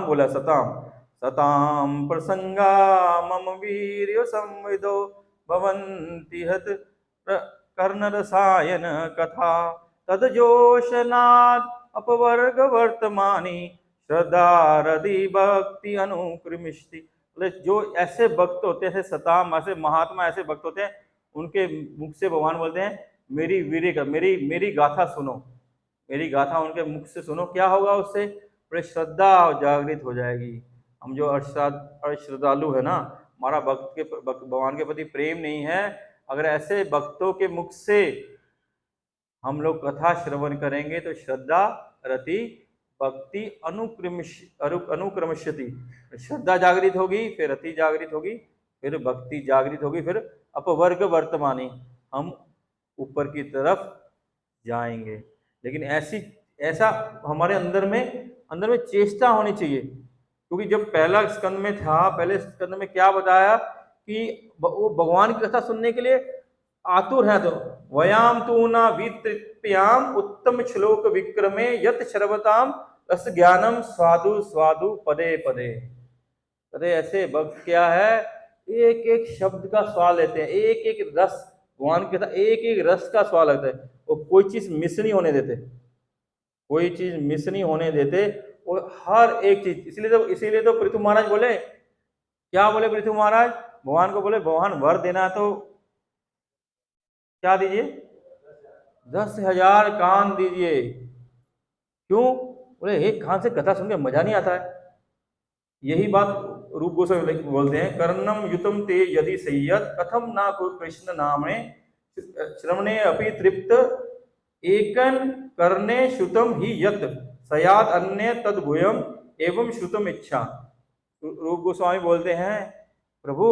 बोला, सताम प्रसंगा मम वीर्य संविदो भवन्ति हत कर्ण रसायन कथा तदजोशनाद अपवर्ग वर्तमानी श्रद्धा रदि भक्ति अनुक्रमिष्टि। जो ऐसे भक्त होते हैं, ऐसे सताम, ऐसे महात्मा, ऐसे भक्त होते हैं, उनके मुख से भगवान बोलते हैं मेरी वीर्य का, मेरी गाथा सुनो, मेरी गाथा उनके मुख से सुनो। क्या होगा उससे, बड़े श्रद्धा जागृत हो जाएगी। हम जो अश्रद्धालु है ना, हमारा भगवान के प्रति प्रेम नहीं है, अगर ऐसे भक्तों के मुख से हम लोग कथा श्रवण करेंगे तो श्रद्धा रति भक्ति अनुक्रमश्यति, श्रद्धा जागृत होगी, फिर रति जागृत होगी, फिर भक्ति जागृत होगी, फिर अपवर्ग वर्तमानी, हम ऊपर की तरफ जाएंगे। लेकिन ऐसा हमारे अंदर में चेष्टा होनी चाहिए, क्योंकि जब पहला स्कंद में था, पहले स्कंद में क्या बताया कि वो भगवान की कथा सुनने के लिए आतुर हैं तो वयाम तू न वितृप्याम उत्तम श्लोक विक्रमे यत श्रवताम रस ज्ञानम स्वादु स्वादु पदे पदे। अरे ऐसे भक्त क्या है, एक एक शब्द का स्वाद लेते हैं, एक एक रस भगवान के साथ एक एक रस का स्वाद लगता है, और कोई चीज मिस नहीं होने देते, कोई चीज मिस नहीं होने देते, और हर एक चीज। इसीलिए तो पृथु महाराज बोले, क्या बोले पृथु महाराज भगवान को, बोले भगवान वर देना है तो क्या दीजिए, 10,000 कान दीजिए। क्यों? बोले एक कान से कथा सुन के मजा नहीं आता है। यही बात रूप गोस्वामी बोलते हैं, कर्णम युतम ते यदि संयत कथम ना को कृष्ण नामे श्रवणे अपि तृप्त एकन करने श्रुतम ही यत सयात अन्य तद भूयम एवं श्रुतम इच्छा। रूप गोस्वामी बोलते हैं, प्रभु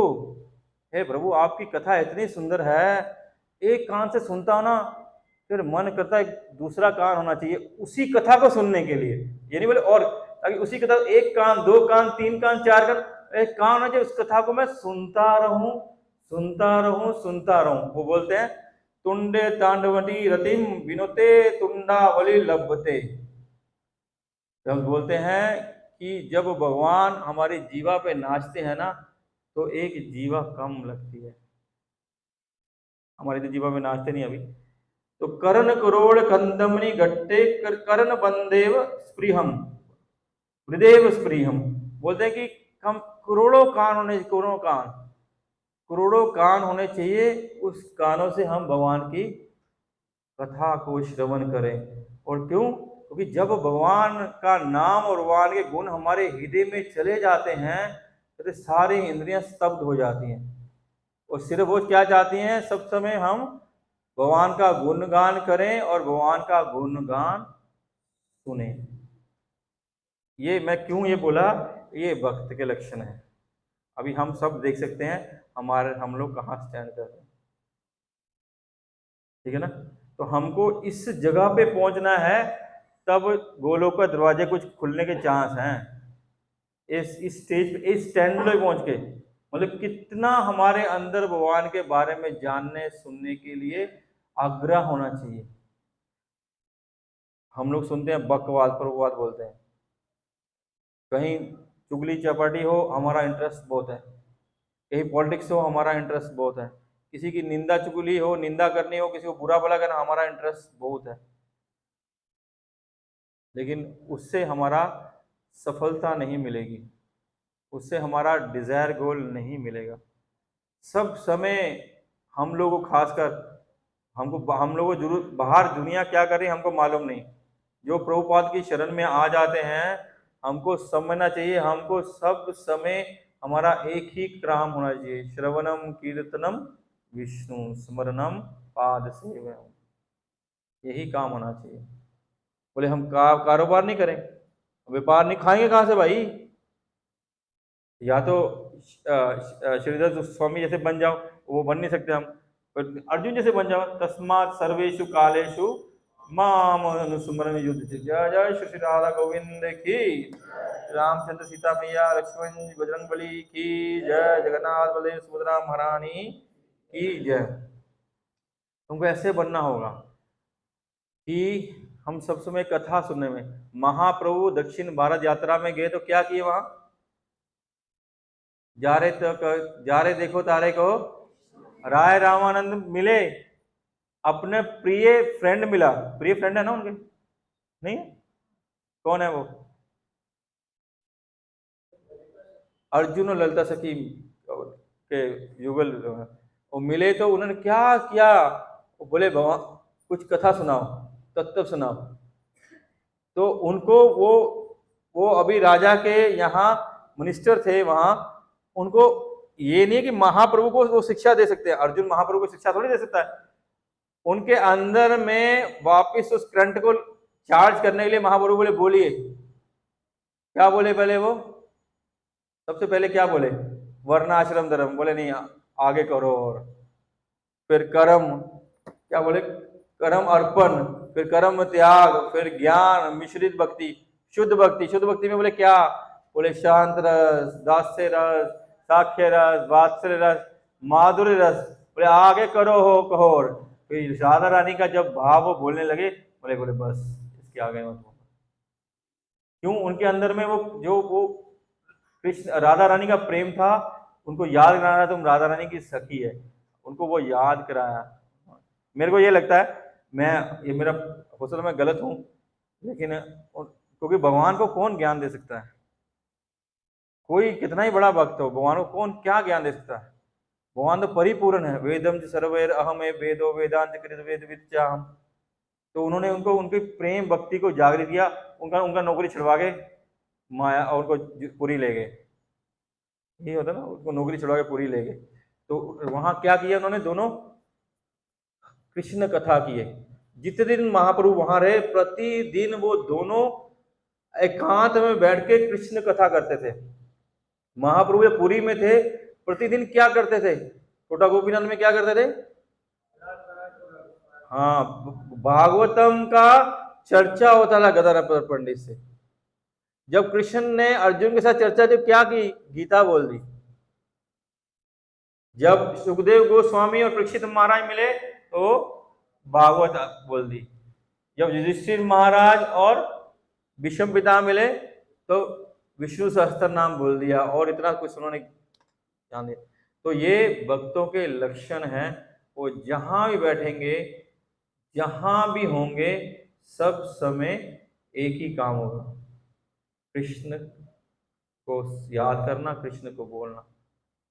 हे प्रभु आपकी कथा इतनी सुंदर है, एक कान से सुनता हूं ना फिर मन करता है दूसरा कान होना चाहिए उसी कथा को सुनने के लिए। ये नहीं बोले और, ताकि उसी कथा एक कान, दो कान, तीन कान, चार कान, एक कान है जो उस कथा को मैं सुनता रहूं सुनता रहूं सुनता रहूं। वो बोलते हैं तुंडे तांडवती रतिम विनुते तुंडावली लभते। हम बोलते हैं कि जब भगवान हमारी जीवा पे नाचते हैं ना तो एक जीवा कम लगती है। हमारी तो जीवा पे नाचते नहीं अभी। तो करण करोड़ कंदमनी गट्टे करण बंदेव स्पृहम हृदय स्पृहम। बोलते हैं कि हम करोड़ों कान होने चाहिए, उस कानों से हम भगवान की कथा को श्रवण करें। और क्यों? क्योंकि जब भगवान का नाम और भगवान के गुण हमारे हृदय में चले जाते हैं तो सारी इंद्रियां स्तब्ध हो जाती हैं, और सिर्फ वो क्या चाहती हैं, सब समय हम भगवान का गुणगान करें और भगवान का गुणगान सुने। ये मैं क्यों ये बोला, ये भक्त के लक्षण है। अभी हम सब देख सकते हैं हम लोग कहाँ स्टैंड कर रहे हैं, ठीक है ना। तो हमको इस जगह पे पहुंचना है, तब गोलोक का दरवाजे कुछ खुलने के चांस हैं। इस स्टेज पे, इस स्टैंड पे पहुंच के, मतलब कितना हमारे अंदर भगवान के बारे में जानने सुनने के लिए आग्रह होना चाहिए। हम लोग सुनते हैं बकवाद प्रवाद बोलते हैं, कहीं चुगली चपाटी हो हमारा इंटरेस्ट बहुत है, कहीं पॉलिटिक्स हो हमारा इंटरेस्ट बहुत है, किसी की निंदा चुगली हो, निंदा करनी हो, किसी को बुरा भला करना, हमारा इंटरेस्ट बहुत है। लेकिन उससे हमारा सफलता नहीं मिलेगी, उससे हमारा डिजायर गोल नहीं मिलेगा। सब समय हम लोगों को, खासकर हम लोगों को जरूर, बाहर दुनिया क्या कर रही है हमको मालूम नहीं। जो प्रभुपाद की शरण में आ जाते हैं, हमको समझना चाहिए, हमको सब समय हमारा एक ही काम होना चाहिए, श्रवणम कीर्तनम विष्णु स्मरणम पाद सेवनम, यही काम होना चाहिए। बोले हम कारोबार नहीं करें, व्यापार नहीं, खाएंगे कहाँ से भाई? या तो श्रीधर स्वामी जैसे बन जाओ, वो बन नहीं सकते हम, अर्जुन जैसे बन जाओ। तस्मात् सर्वेषु कालेषु माम अनुस्मरण युद्ध। जय जय श्री राधा गोविंद की, रामचंद्र सीता मैया लक्ष्मण बजरंग बली की जय, जगन्नाथ बलदेव सुभद्रा महारानी की जय। तुमको ऐसे बनना होगा कि हम सब समय कथा सुनने में, महाप्रभु दक्षिण भारत यात्रा में गए तो क्या किए वहां, जा रहे देखो तारे को, राय रामानंद मिले, अपने प्रिय फ्रेंड मिला, प्रिय फ्रेंड है ना उनके, नहीं कौन है वो, अर्जुन और ललिता सखी के युगल, वो मिले तो उन्होंने क्या किया, वो बोले भगवान कुछ कथा सुनाओ, तत्व सुनाओ। तो उनको वो अभी राजा के यहाँ मिनिस्टर थे वहां, उनको ये नहीं कि महाप्रभु को वो शिक्षा दे सकते हैं, अर्जुन महाप्रभु को शिक्षा थोड़ी दे सकता है। उनके अंदर में वापस उस करंट को चार्ज करने के लिए महाप्रभु बोले बोलिए, क्या बोले पहले वो, सबसे पहले क्या बोले, वर्णाश्रम धर्म, बोले नहीं आगे करो, और फिर कर्म, क्या बोले, कर्म अर्पण, फिर कर्म त्याग, फिर ज्ञान मिश्रित भक्ति, शुद्ध भक्ति। शुद्ध भक्ति में बोले क्या, बोले शांत रस, दास्य रस, साक्ष्य रस, वात्सल्य रस, माधुर्य रस, बोले आगे करो हो कहोर। फिर राधा रानी का जब भाव वो बोलने लगे, बोले बोले बस इसके आगे मत बोलो। क्यों? उनके अंदर में वो कृष्ण राधा रानी का प्रेम था, उनको याद कराना, तुम राधा रानी की सखी है, उनको वो याद कराया। मेरे को ये लगता है, मैं ये मेरा हो सकता है मैं गलत हूँ, लेकिन क्योंकि भगवान को कौन ज्ञान दे सकता है? कोई कितना ही बड़ा भक्त हो, भगवान को कौन क्या ज्ञान दे सकता है? भगवान तो परिपूर्ण है। वेदम च सर्वैर अहम है वेदो वेदांत कृत वेद विद्याहम। तो उन्होंने उनको उनकी प्रेम भक्ति को जागृत किया, उनका उनका नौकरी छुड़वा के माया और उनको पूरी ले गए। ये होता ना, उनको नौकरी छुड़वा के पूरी ले गए। तो वहां क्या किया उन्होंने? दोनों कृष्ण कथा किए। जितने दिन महाप्रभु वहां रहे, प्रतिदिन वो दोनों एकांत में बैठ के कृष्ण कथा करते थे। महाप्रभु जब पुरी में थे, प्रतिदिन क्या करते थे? छोटा गोपीनाथ में क्या करते थे? हाँ, भागवतम का चर्चा होता था गदाधर पंडित से। जब कृष्ण ने अर्जुन के साथ चर्चा जो क्या की, गीता बोल दी। जब सुखदेव गोस्वामी और परीक्षित महाराज मिले तो भागवत बोल दी। जब युधिष्ठिर महाराज और विषम पिता मिले तो विष्णु सहस्त्र नाम बोल दिया, और इतना कुछ उन्होंने ध्यान दिया। तो ये भक्तों के लक्षण हैं। वो जहां भी बैठेंगे, जहां भी होंगे, सब समय एक ही काम होगा, कृष्ण को याद करना, कृष्ण को बोलना।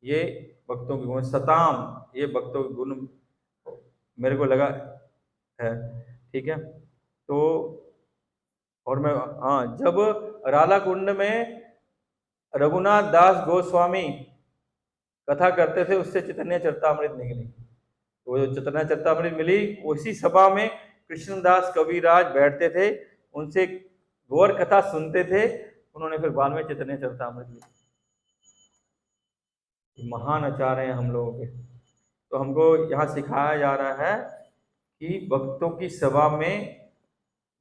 ये भक्तों के गुण, सताम, ये भक्तों के गुण मेरे को लगा है। ठीक है, तो और मैं, हाँ, जब राधा कुंड में रघुनाथ दास गोस्वामी कथा करते थे, उससे चैतन्य चरितामृत निकली। तो वो जो चैतन्य चरितामृत मिली, उसी सभा में कृष्णदास कविराज बैठते थे, उनसे गौर कथा सुनते थे। उन्होंने फिर बाद में चैतन्य चरितामृत लिखी। महान आचार्य हैं हम लोगों के। तो हमको यहाँ सिखाया जा रहा है कि भक्तों की सभा में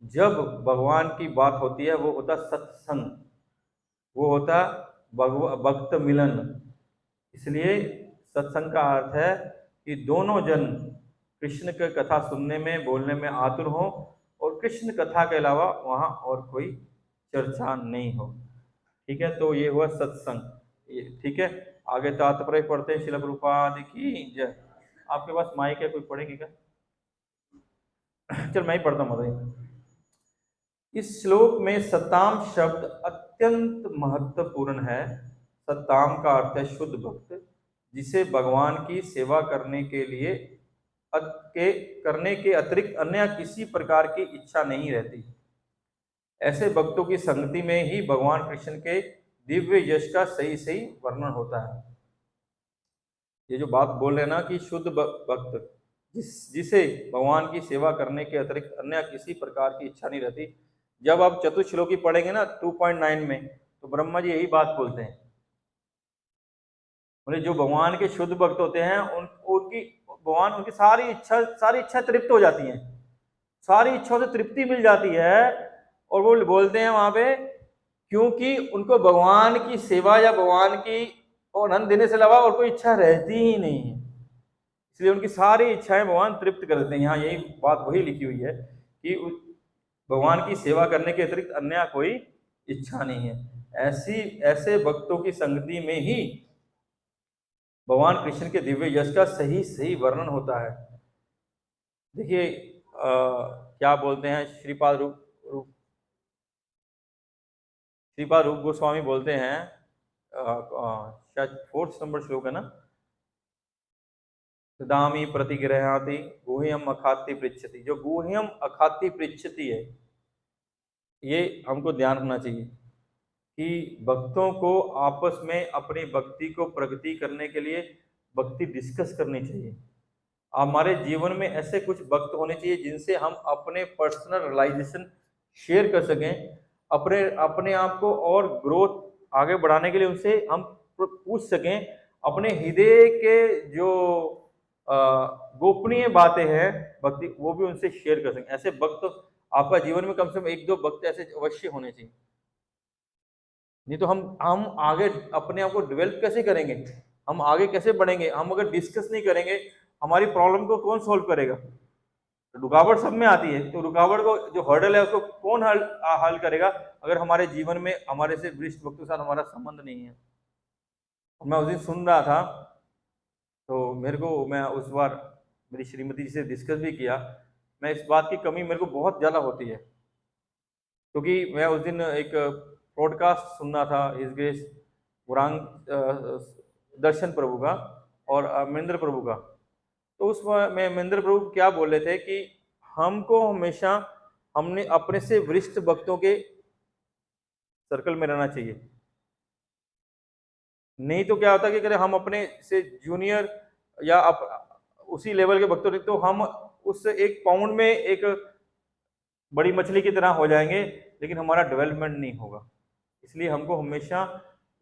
जब भगवान की बात होती है, वो होता सत्संग, वो होता भक्त मिलन। इसलिए सत्संग का अर्थ है कि दोनों जन कृष्ण की कथा सुनने में, बोलने में आतुर हो, और कृष्ण कथा के अलावा वहाँ और कोई चर्चा नहीं हो। ठीक है, तो ये हुआ सत्संग। ठीक है, आगे तात्पर्य पढ़ते हैं। श्रील प्रभुपाद की जय। आपके पास माइक है, कोई पढ़ेगी क्या? चल मैं ही पढ़ता हूँ। इस श्लोक में सताम शब्द अत्यंत महत्वपूर्ण है। सताम का अर्थ है शुद्ध भक्त, जिसे भगवान की सेवा करने के अतिरिक्त अन्य किसी प्रकार की इच्छा नहीं रहती। ऐसे भक्तों की संगति में ही भगवान कृष्ण के दिव्य यश का सही सही वर्णन होता है। ये जो बात बोल रहे हैं ना कि शुद्ध भक्त जिसे भगवान की सेवा करने के अतिरिक्त अन्य किसी प्रकार की इच्छा नहीं रहती। जब आप चतुश्लोकी पढ़ेंगे ना 2.9 में, तो ब्रह्मा जी यही बात बोलते हैं। बोले जो भगवान के शुद्ध भक्त होते हैं, उनकी भगवान उनकी सारी इच्छा तृप्त हो जाती हैं, सारी इच्छाओं से तृप्ति मिल जाती है। और वो बोलते हैं वहां पे, क्योंकि उनको भगवान की सेवा या भगवान की और आनंद देने से अलावा और कोई इच्छा रहती ही नहीं है। इसलिए उनकी सारी इच्छाएं भगवान तृप्त कर देते हैं। यहाँ यही बात वही लिखी हुई है कि भगवान की सेवा करने के अतिरिक्त अन्य कोई इच्छा नहीं है। ऐसे भक्तों की संगति में ही भगवान कृष्ण के दिव्य यश का सही सही वर्णन होता है। देखिए क्या बोलते हैं श्रीपाद रूप गोस्वामी बोलते हैं, शायद 4th नंबर श्लोक है ना, दामी प्रतिग्रहाति गुह्यम अखाति पृच्छति। जो गुह्यम अखाति पृच्छति है, ये हमको ध्यान रखना चाहिए कि भक्तों को आपस में अपनी भक्ति को प्रगति करने के लिए भक्ति डिस्कस करनी चाहिए। हमारे जीवन में ऐसे कुछ भक्त होने चाहिए जिनसे हम अपने पर्सनल रियलाइजेशन शेयर कर सकें, अपने आप को और ग्रोथ आगे बढ़ाने के लिए उनसे हम पूछ सकें, अपने हृदय के जो गोपनीय बातें हैं भक्ति, वो भी उनसे शेयर कर सकें। ऐसे भक्त आपका जीवन में कम से कम 1-2 भक्त ऐसे अवश्य होने चाहिए। नहीं तो हम आगे अपने आप को डेवलप कैसे करेंगे, हम आगे कैसे बढ़ेंगे? हम अगर डिस्कस नहीं करेंगे, हमारी प्रॉब्लम को कौन सॉल्व करेगा? रुकावट सब में आती है, तो रुकावट को जो हर्डल है उसको कौन हल करेगा अगर हमारे जीवन में हमारे से वरिष्ठ भक्तों के साथ हमारा संबंध नहीं है। मैं उस दिन सुन रहा था, तो मैं उस बार मेरी श्रीमती जी से डिस्कस भी किया, मैं इस बात की कमी मेरे को बहुत ज़्यादा होती है, क्योंकि मैं उस दिन एक पॉडकास्ट सुनना था हिज ग्रेस गुरांग दर्शन प्रभु का और महेंद्र प्रभु का। तो उसमें महेंद्र प्रभु क्या बोल रहे थे कि हमको हमेशा हमने अपने से वरिष्ठ भक्तों के सर्कल में रहना चाहिए। नहीं तो क्या होता है कि अगर हम अपने से जूनियर या उसी लेवल के भक्तों तो हम उस एक पाउंड में एक बड़ी मछली की तरह हो जाएंगे, लेकिन हमारा डेवलपमेंट नहीं होगा। इसलिए हमको हमेशा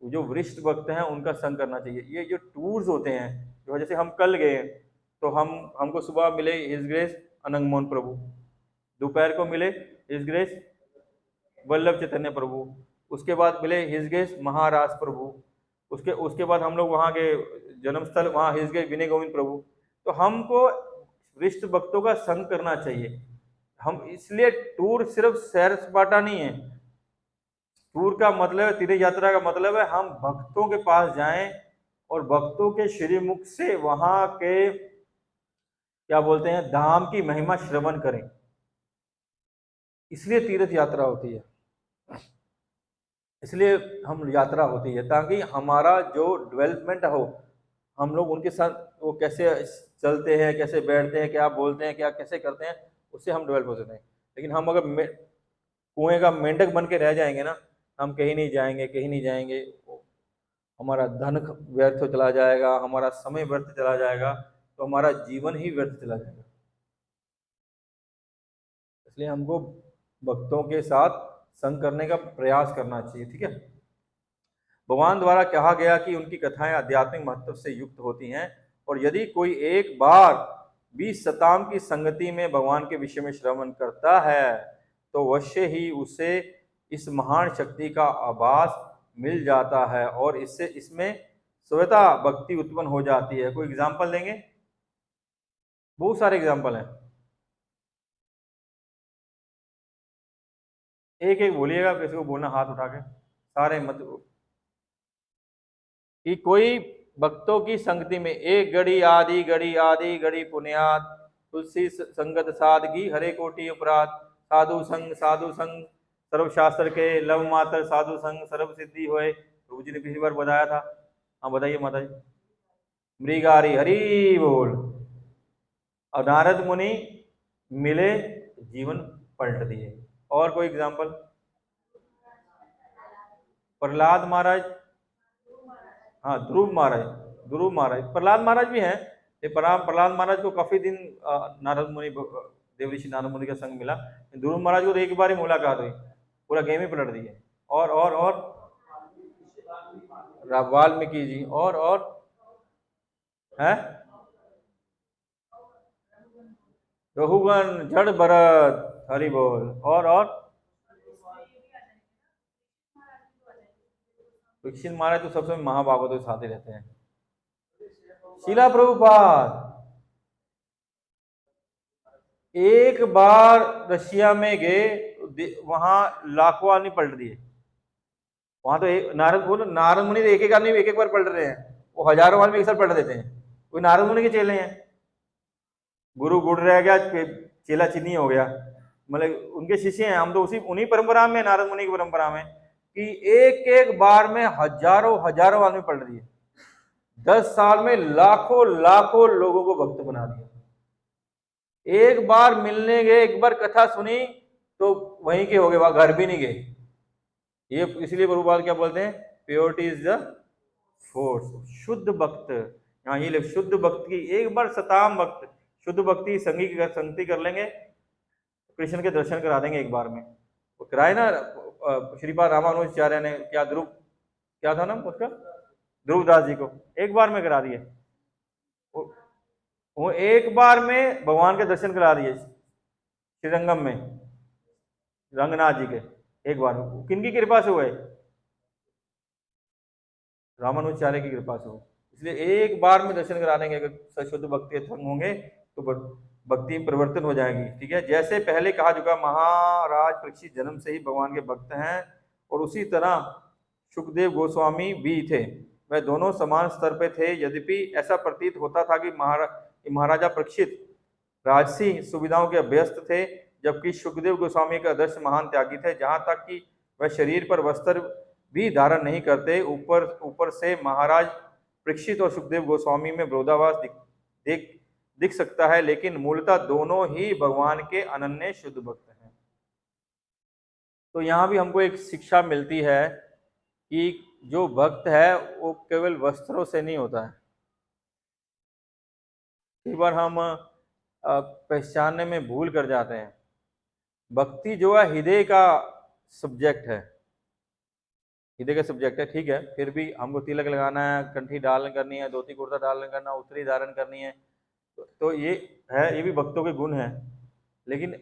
जो वरिष्ठ भक्त हैं उनका संग करना चाहिए। ये जो टूर्स होते हैं, जो जैसे हम कल गए, तो हमको सुबह मिले हिज ग्रेस अनंग मोहन प्रभु, दोपहर को मिले हिज ग्रेस वल्लभ चैतन्य प्रभु, उसके बाद मिले हिज ग्रेस महाराज प्रभु, उसके बाद हम लोग वहाँ के जन्मस्थल वहाँ हिज ग्रेस विनय गोविंद प्रभु। तो हमको वरिष्ठ भक्तों का संग करना चाहिए। हम इसलिए टूर सिर्फ सैर सपाटा नहीं है, टूर का मतलब है, तीर्थ यात्रा का मतलब है हम भक्तों के पास जाएं और भक्तों के श्रीमुख से वहां के क्या बोलते हैं धाम की महिमा श्रवण करें। इसलिए तीर्थ यात्रा होती है, इसलिए हम यात्रा होती है ताकि हमारा जो डेवलपमेंट हो, हम लोग उनके साथ वो कैसे चलते हैं, कैसे बैठते हैं, क्या बोलते हैं, क्या कैसे करते हैं, उससे हम डेवलप हो सकते हैं। लेकिन हम अगर कुएं का मेंढक बन के रह जाएंगे ना, हम कहीं नहीं जाएंगे, कहीं नहीं जाएंगे, हमारा धन व्यर्थ चला जाएगा, हमारा समय व्यर्थ चला जाएगा, तो हमारा जीवन ही व्यर्थ चला जाएगा। इसलिए हमको भक्तों के साथ संग करने का प्रयास करना चाहिए। ठीक है, भगवान द्वारा कहा गया कि उनकी कथाएं आध्यात्मिक महत्व से युक्त होती हैं, और यदि कोई एक बार 20 शताब्दी की संगति में भगवान के विषय में श्रवण करता है तो अवश्य ही उसे इस महान शक्ति का आभास मिल जाता है और इससे इसमें स्वतः भक्ति उत्पन्न हो जाती है। कोई एग्जाम्पल देंगे? बहुत सारे एग्जाम्पल हैं, एक एक बोलिएगा, किसी को बोलना हाथ उठा के, सारे मत कि कोई भक्तों की संगति में एक घड़ी आदि घड़ी पुण्यात तुलसी संगत सादगी हरे कोटि अपराध साधु संग सर्वशास्त्र के लव मात्र साधु संग सर्व सिद्धि होए। प्रभु जी ने पिछली बार बताया था। हाँ बताइए माता जी। मृगारी हरि बोल। और नारद मुनि मिले, जीवन पलट दिए। और कोई एग्जाम्पल? प्रहलाद महाराज, हाँ ध्रुव महाराज प्रहलाद महाराज भी हैं। प्रहलाद महाराज को काफी दिन नारद मुनि देवऋषि नारद मुनि का संग मिला। ध्रुव महाराज को तो एक बार ही मुलाकात हुई, पूरा गेम ही पलट दिए। और वाल्मीकि जी और है रघुगण जड़ भरत हरि बोल। और परीक्षित महाराज तो सबसे महाभागवत के साथ ही रहते हैं। शीला प्रभुपाद एक बार रशिया में गए, वहां लाखों आदमी पलट दिए। वहां तो नारद मुनि एक एक आदमी एक एक बार पलट रहे हैं, वो हजारों आदमी एक साथ पलट देते हैं। कोई नारद मुनि के चेले हैं, गुरु गुड़ रह गया, चेला चिन्नी हो गया, मतलब उनके शिष्य हैं हम तो उन्हीं परंपरा में, नारद मुनि की परंपरा में, कि एक एक बार में हजारों आदमी पलट दिए। 10 साल में लाखों लोगों को भक्त बना दिया। एक बार मिलने गए, एक बार कथा सुनी तो वहीं के हो गए, वहां घर भी नहीं गए। ये इसलिए प्रभुपाद क्या बोलते हैं, प्योरिटी इज द फोर्स। शुद्ध भक्त, यहाँ ये शुद्ध भक्त की एक बार शताम भक्त शुद्ध भक्ति संगति कर लेंगे, कृष्ण के दर्शन करा देंगे एक बार में। वो कराए ना श्रीपाद रामानुजाचार्य ने, क्या था नाम उसका, ध्रुवदास जी को एक बार में करा दिए। वो एक बार में भगवान के दर्शन करा दिए श्रीरंगम में, रंगनाथ जी के एक बार में। किनकी कृपा से हुए? रामानुजाचार्य की कृपा से हुए। इसलिए एक बार में दर्शन करा देंगे, अगर सशुद्ध भक्ति अथंग होंगे तो भक्ति में परिवर्तन हो जाएगी। ठीक है, जैसे पहले कहा चुका, महाराज परीक्षित जन्म से ही भगवान के भक्त हैं, और उसी तरह सुखदेव गोस्वामी भी थे। वह दोनों समान स्तर पे थे। यद्यपि ऐसा प्रतीत होता था कि महाराजा परीक्षित राजसी सुविधाओं के अभ्यस्त थे, जबकि सुखदेव गोस्वामी का आदर्श महान त्यागी थे। जहां तक कि वह शरीर पर वस्त्र भी धारण नहीं करते। ऊपर से महाराज परीक्षित और सुखदेव गोस्वामी में विरोधाभास दिख सकता है, लेकिन मूलतः दोनों ही भगवान के अनन्य शुद्ध भक्त हैं। तो यहाँ भी हमको एक शिक्षा मिलती है कि जो भक्त है वो केवल वस्त्रों से नहीं होता है। कई बार हम पहचानने में भूल कर जाते हैं। भक्ति जो है हृदय का सब्जेक्ट है, हृदय का सब्जेक्ट है। ठीक है, फिर भी हमको तिलक लगाना है, कंठी धारण करनी है, धोती कुर्ता धारण करना, उत्तरी धारण करनी है, तो ये है, ये भी भक्तों के गुण है। लेकिन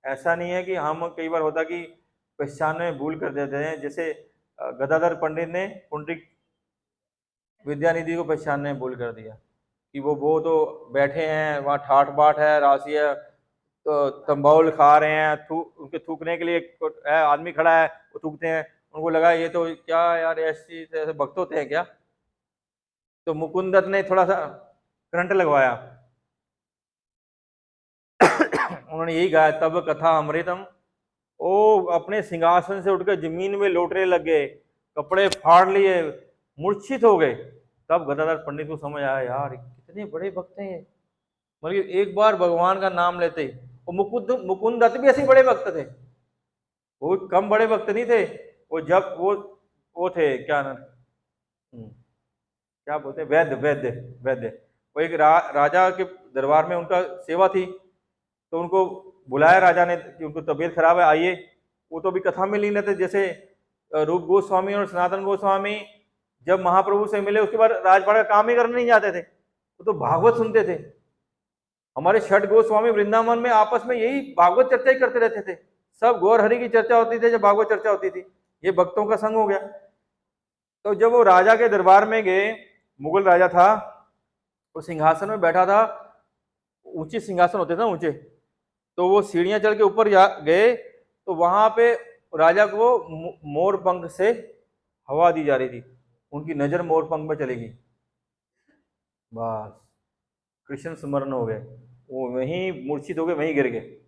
ऐसा नहीं है कि हम, कई बार होता कि पहचानने में भूल कर देते हैं। जैसे गदाधर पंडित ने पुंडरीक विद्यानिधि को पहचानने में भूल कर दिया कि वो तो बैठे हैं वहाँ, ठाठ बाट है, राशि है, तो तंबाउल खा रहे हैं, उनके थूकने के लिए है, आदमी खड़ा है, वो थूकते हैं। उनको लगा ये तो क्या यार, ऐसे भक्त होते हैं क्या? तो मुकुंद दत्त ने थोड़ा सा करंट लगवाया। उन्होंने यही कहा, तब कथा अमृतम। ओ अपने सिंहासन से उठकर जमीन में लौटने लग गए, कपड़े फाड़ लिए, मूर्छित हो गए। तब गदाधर पंडित को समझ आया, यार कितने बड़े भक्त हैं ये, मतलब एक बार भगवान का नाम लेते। और मुकुंद दत्त भी ऐसे बड़े भक्त थे, वो कम बड़े भक्त नहीं थे। वो जब वो थे क्या नाम, क्या बोलते हैं, वैद्य। वो एक राजा के दरबार में उनका सेवा थी, तो उनको बुलाया राजा ने कि उनको तबीयत खराब है, आइए। वो तो अभी कथा में लीन थे। जैसे रूप गोस्वामी और सनातन गोस्वामी जब महाप्रभु से मिले उसके बाद राजपाट का काम ही करने नहीं जाते थे, वो तो भागवत सुनते थे। हमारे छठ गोस्वामी वृंदावन में आपस में यही भागवत चर्चा ही करते रहते थे। सब गौर हरि की चर्चा होती थी, जब भागवत चर्चा होती थी। ये भक्तों का संग हो गया। तो जब वो राजा के दरबार में गए, मुगल राजा था, वो सिंहासन में बैठा था, ऊंचे सिंहासन होते थे ना, ऊंचे। तो वो सीढ़ियां चढ़ के ऊपर गए, तो वहां पे राजा को मोर पंख से हवा दी जा रही थी। उनकी नजर मोर पंख में चलेगी, बस कृष्ण स्मरण हो गए, वो वहीं मूर्छित हो गए, वहीं गिर गए।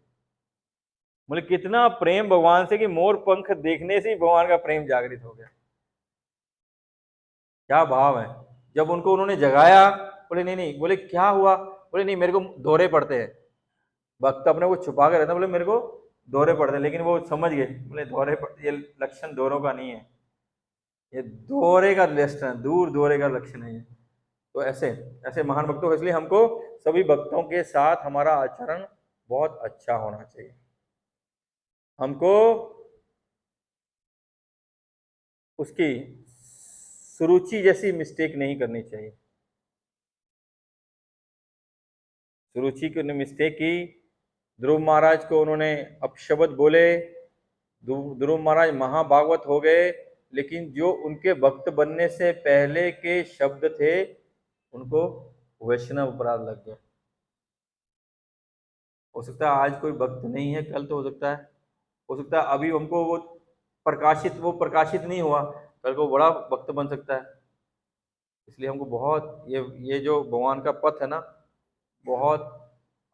मतलब कितना प्रेम भगवान से कि मोर पंख देखने से ही भगवान का प्रेम जागृत हो गया। क्या भाव है। जब उनको उन्होंने जगाया, बोले नहीं, बोले क्या हुआ, बोले नहीं मेरे को दौरे पड़ते हैं। भक्त अपने को छुपा के रहता, बोले मेरे को दौरे पड़ते हैं। लेकिन वो समझ गए, बोले ये लक्षण दौरों का नहीं है, ये दौरे का लक्षण, दूर दौरे का लक्षण है ये। तो ऐसे महान भक्तों, इसलिए हमको सभी भक्तों के साथ हमारा आचरण बहुत अच्छा होना चाहिए। हमको उसकी सुरुचि जैसी मिस्टेक नहीं करनी चाहिए। सुरुचि की मिस्टेक की, ध्रुव महाराज को उन्होंने अपशब्द बोले। ध्रुव महाराज महाभागवत हो गए, लेकिन जो उनके भक्त बनने से पहले के शब्द थे उनको वैष्णव अपराध लग गया। हो सकता है आज कोई भक्त नहीं है, कल तो हो सकता है अभी हमको वो प्रकाशित नहीं हुआ, कल को बड़ा भक्त बन सकता है। इसलिए हमको बहुत ये जो भगवान का पथ है ना, बहुत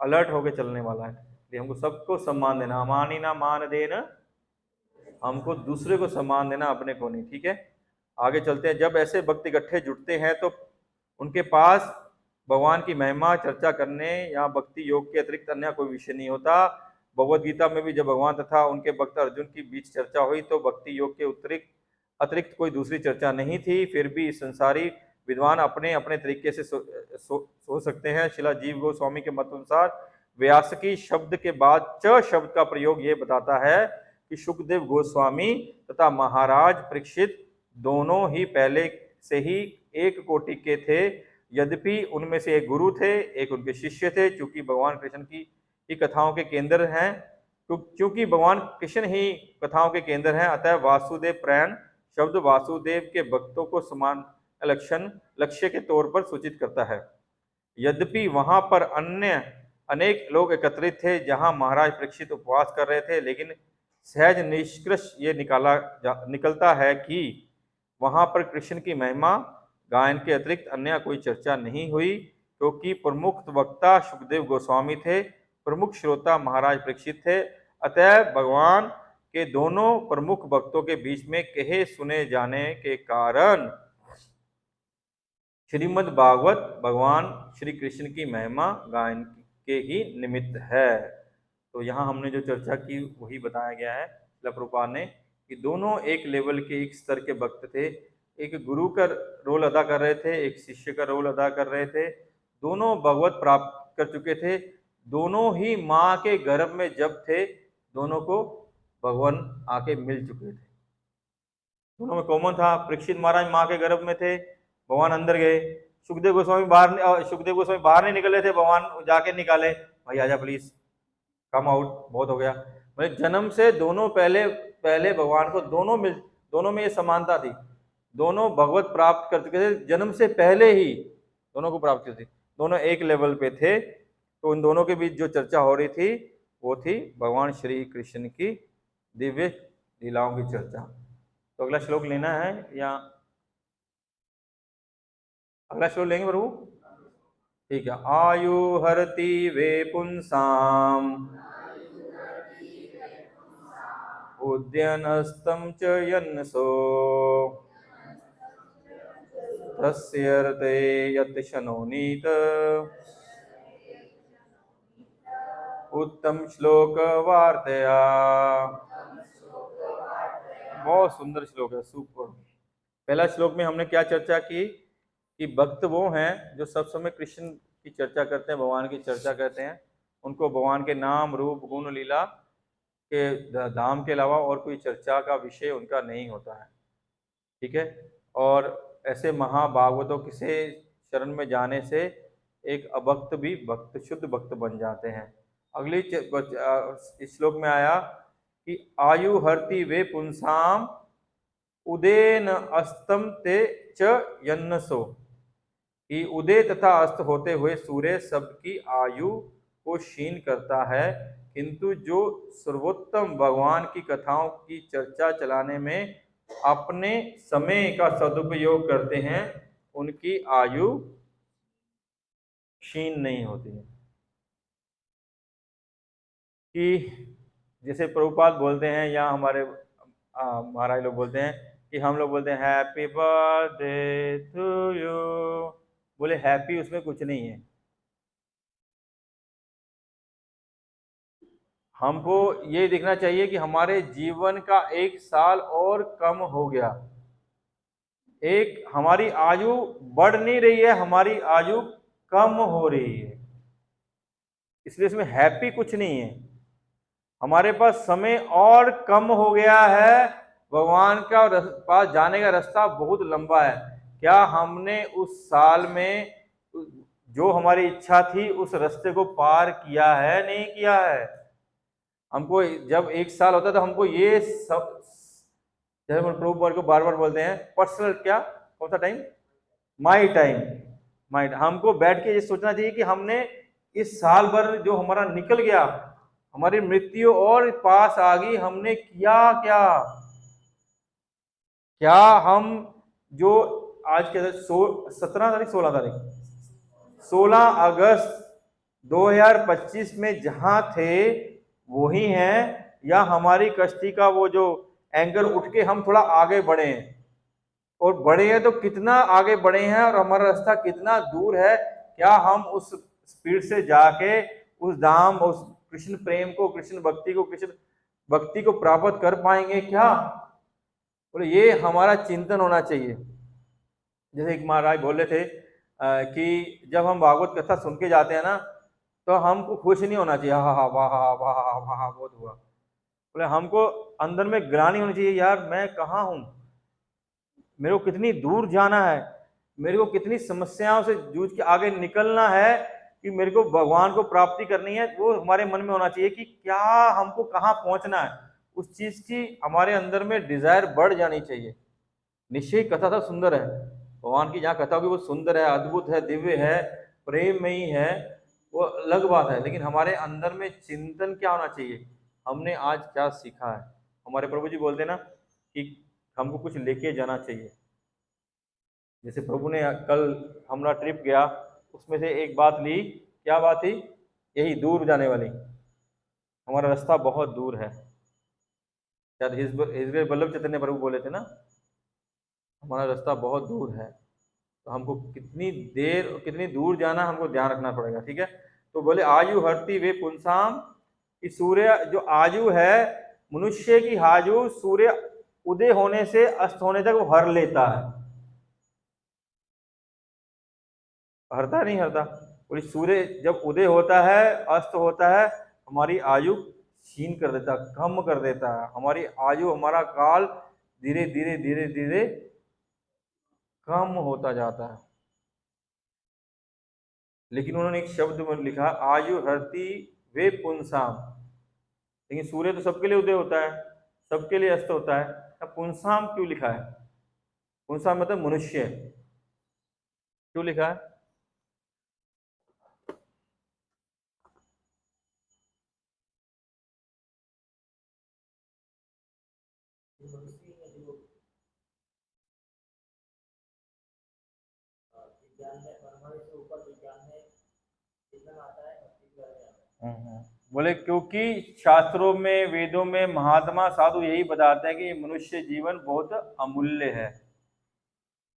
अलर्ट होके चलने वाला है। इसलिए हमको सबको सम्मान देना, अमानी ना मान देना, हमको दूसरे को सम्मान देना, अपने को नहीं। ठीक है, आगे चलते हैं। जब ऐसे भक्त इकट्ठे जुटते हैं तो उनके पास भगवान की महिमा चर्चा करने या भक्ति योग के अतिरिक्त अन्य कोई विषय नहीं होता। भगवत गीता में भी जब भगवान तथा उनके भक्त अर्जुन की बीच चर्चा हुई तो भक्ति योग के अतिरिक्त कोई दूसरी चर्चा नहीं थी। फिर भी संसारी विद्वान अपने अपने तरीके से सोच सकते हैं। शिला जीव गोस्वामी के मत अनुसार व्यासकी शब्द के बाद च शब्द का प्रयोग ये बताता है कि सुखदेव गोस्वामी तथा महाराज परीक्षित दोनों ही पहले से ही एक कोटि के थे। यद्यपि उनमें से एक गुरु थे, एक उनके शिष्य थे। चूंकि भगवान कृष्ण की ही कथाओं के केंद्र हैं, क्योंकि भगवान कृष्ण ही कथाओं के केंद्र हैं, अतः वासुदेव प्रयाण शब्द वासुदेव के भक्तों को लक्ष्य के तौर पर सूचित करता है। यद्यपि वहां पर अन्य अनेक लोग एकत्रित थे जहां महाराज परीक्षित उपवास कर रहे थे, लेकिन सहज निष्कर्ष ये निकलता है कि वहां पर कृष्ण की महिमा गायन के अतिरिक्त अन्य कोई चर्चा नहीं हुई, क्योंकि प्रमुख वक्ता सुखदेव गोस्वामी थे, प्रमुख श्रोता महाराज परीक्षित थे। अतः भगवान के दोनों प्रमुख भक्तों के बीच में कहे सुने जाने के कारण श्रीमद् भागवत भगवान श्री कृष्ण की महिमा गायन के ही निमित्त है। तो यहाँ हमने जो चर्चा की वही बताया गया है प्रभुपाद ने कि दोनों एक लेवल के, एक स्तर के भक्त थे। एक गुरु का रोल अदा कर रहे थे, एक शिष्य का रोल अदा कर रहे थे। दोनों भगवत प्राप्त कर चुके थे, दोनों ही माँ के गर्भ में जब थे, दोनों को भगवान आके मिल चुके थे। दोनों में कॉमन था, परीक्षित महाराज माँ के गर्भ में थे, भगवान अंदर गए। सुखदेव गोस्वामी बाहर नहीं निकले थे, भगवान जाके निकाले, भाई आजा प्लीज, कम आउट, बहुत हो गया। मतलब जन्म से दोनों पहले भगवान को दोनों में ये समानता थी, दोनों भगवत प्राप्त कर चुके थे, जन्म से पहले ही दोनों को प्राप्त की थी, दोनों एक लेवल पे थे। तो उन दोनों के बीच जो चर्चा हो रही थी वो थी भगवान श्री कृष्ण की दिव्य लीलाओं की चर्चा। तो अगला श्लोक लेना है या अगला श्लोक लेंगे प्रभु? ठीक है। आयु हरति वे पुंसाम उद्यनस्तं च यन्नसो तस्यर्थे यत्शनोनीत उत्तम श्लोक वार्तया। बहुत सुंदर श्लोक है, सुपर। पहला श्लोक में हमने क्या चर्चा की कि भक्त वो हैं जो सब समय कृष्ण की चर्चा करते हैं, भगवान की चर्चा करते हैं, उनको भगवान के नाम रूप गुण लीला के धाम के अलावा और कोई चर्चा का विषय उनका नहीं होता है। ठीक है। और ऐसे महाभागवतों के शरण में जाने से एक अभक्त भी भक्त, शुद्ध भक्त बन जाते हैं। अगली इस श्लोक में आया कि आयु हरति वे पुंसाम उदयन अस्तम ते च यन्नसो, कि उदय तथा अस्त होते हुए सूर्य सबकी आयु को क्षीण करता है, किंतु जो सर्वोत्तम भगवान की कथाओं की चर्चा चलाने में अपने समय का सदुपयोग करते हैं उनकी आयु क्षीण नहीं होती है। कि जैसे प्रभुपाद बोलते हैं या हमारे महाराज लोग बोलते हैं कि हम लोग बोलते हैं हैप्पी बर्थडे टू यू, बोले हैप्पी उसमें कुछ नहीं है। हमको ये देखना चाहिए कि हमारे जीवन का 1 साल और कम हो गया, एक हमारी आयु बढ़ नहीं रही है, हमारी आयु कम हो रही है, इसलिए इसमें हैप्पी कुछ नहीं है। हमारे पास समय और कम हो गया है, भगवान का पास जाने का रास्ता बहुत लंबा है। क्या हमने उस साल में जो हमारी इच्छा थी उस रास्ते को पार किया है? नहीं किया है। हमको जब 1 साल होता है तो हमको ये सब, जैसे प्रभुपाद को बार बार बोलते हैं पर्सनल, क्या कौन सा टाइम, माई टाइम। हमको बैठ के ये सोचना चाहिए कि हमने इस साल भर जो हमारा निकल गया, हमारी मृत्यु और पास आ गई, हमने किया क्या? क्या हम जो आज के 17 तारीख 16 अगस्त 2025 में जहां थे वही हैं, या हमारी कश्ती का वो जो एंकर उठ के हम थोड़ा आगे बढ़े हैं? और बढ़े हैं तो कितना आगे बढ़े हैं और हमारा रास्ता कितना दूर है? क्या हम उस स्पीड से जाके उस धाम, उस कृष्ण प्रेम को, कृष्ण भक्ति को प्राप्त कर पाएंगे क्या? बोले ये हमारा चिंतन होना चाहिए। जैसे एक महाराज बोले थे कि जब हम भागवत कथा सुन के जाते हैं ना तो हमको खुश नहीं होना चाहिए, हा हा वाह वाह वाह बहुत हुआ। बोले हमको अंदर में ग्लानि होनी चाहिए, यार मैं कहाँ हूँ, मेरे को कितनी दूर जाना है, मेरे को कितनी समस्याओं से जूझ के आगे निकलना है कि मेरे को भगवान को प्राप्ति करनी है। वो हमारे मन में होना चाहिए कि क्या हमको कहाँ पहुंचना है, उस चीज की हमारे अंदर में डिजायर बढ़ जानी चाहिए। निश्चय कथा तो सुंदर है, भगवान की जहाँ कथा होगी वो सुंदर है, अद्भुत है, दिव्य है, प्रेममयी है, वो अलग बात है। लेकिन हमारे अंदर में चिंतन क्या होना चाहिए, हमने आज क्या सीखा है। हमारे प्रभु जी बोलते हैं ना कि हमको कुछ लेके जाना चाहिए। जैसे प्रभु ने कल हमारा ट्रिप गया, उसमें से एक बात ली, क्या बात थी, यही दूर जाने वाली, हमारा रास्ता बहुत दूर है। शायद हिजरे वल्लभ चैतन्य प्रभु बोले थे ना, हमारा रास्ता बहुत दूर है, तो हमको कितनी देर कितनी दूर जाना हमको ध्यान रखना पड़ेगा। ठीक है, तो बोले आयु हरती वे पुंसाम, कि सूर्य जो आयु है मनुष्य की, आयु सूर्य उदय होने से अस्त होने तक वो हर लेता है। हरता नहीं हरता, बोले सूर्य जब उदय होता है अस्त होता है, हमारी आयु क्षीण कर देता, कम कर देता है हमारी आयु, हमारा काल धीरे धीरे धीरे धीरे कम होता जाता है। लेकिन उन्होंने एक शब्द में लिखा आयु हरती वे पुंसाम, लेकिन सूर्य तो सबके लिए उदय होता है, सबके लिए अस्त होता है, अब पुंसाम क्यों लिखा है? पुंसाम मतलब मनुष्य, क्यों लिखा है? बोले क्योंकि शास्त्रों में, वेदों में महात्मा साधु यही बताते हैं कि ये मनुष्य जीवन बहुत अमूल्य है।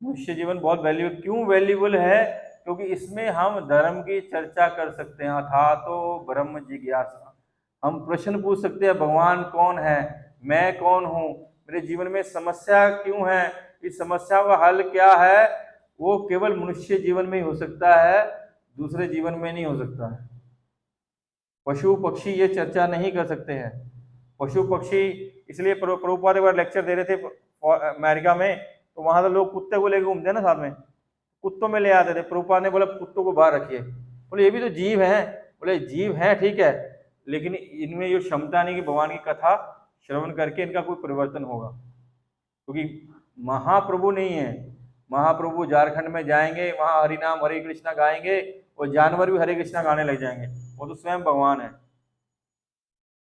मनुष्य जीवन बहुत वैल्यूबल, क्यों वैल्यूबल है? क्योंकि इसमें हम धर्म की चर्चा कर सकते हैं, अथा तो ब्रह्म जिज्ञासा, हम प्रश्न पूछ सकते हैं भगवान कौन है, मैं कौन हूँ, मेरे जीवन में समस्या क्यों है, इस समस्या का हल क्या है, वो केवल मनुष्य जीवन में ही हो सकता है, दूसरे जीवन में नहीं हो सकता है। पशु पक्षी ये चर्चा नहीं कर सकते हैं। पशु पक्षी, इसलिए प्रभुपाद एक बार लेक्चर दे रहे थे अमेरिका में, तो वहां तो लोग कुत्ते को लेकर घूमते हैं ना साथ में, कुत्तों में ले आते थे। प्रभुपाद ने बोला कुत्तों को बाहर रखिए, बोले ये भी तो जीव हैं। बोले जीव हैं ठीक है, लेकिन इनमें ये क्षमता नहीं कि भगवान की कथा श्रवण करके इनका कोई परिवर्तन होगा, क्योंकि महाप्रभु नहीं है। महाप्रभु झारखंड में जाएंगे, वहां हरि नाम हरे कृष्णा गाएंगे और जानवर भी हरे कृष्णा गाने लग जाएंगे, वो तो स्वयं भगवान है।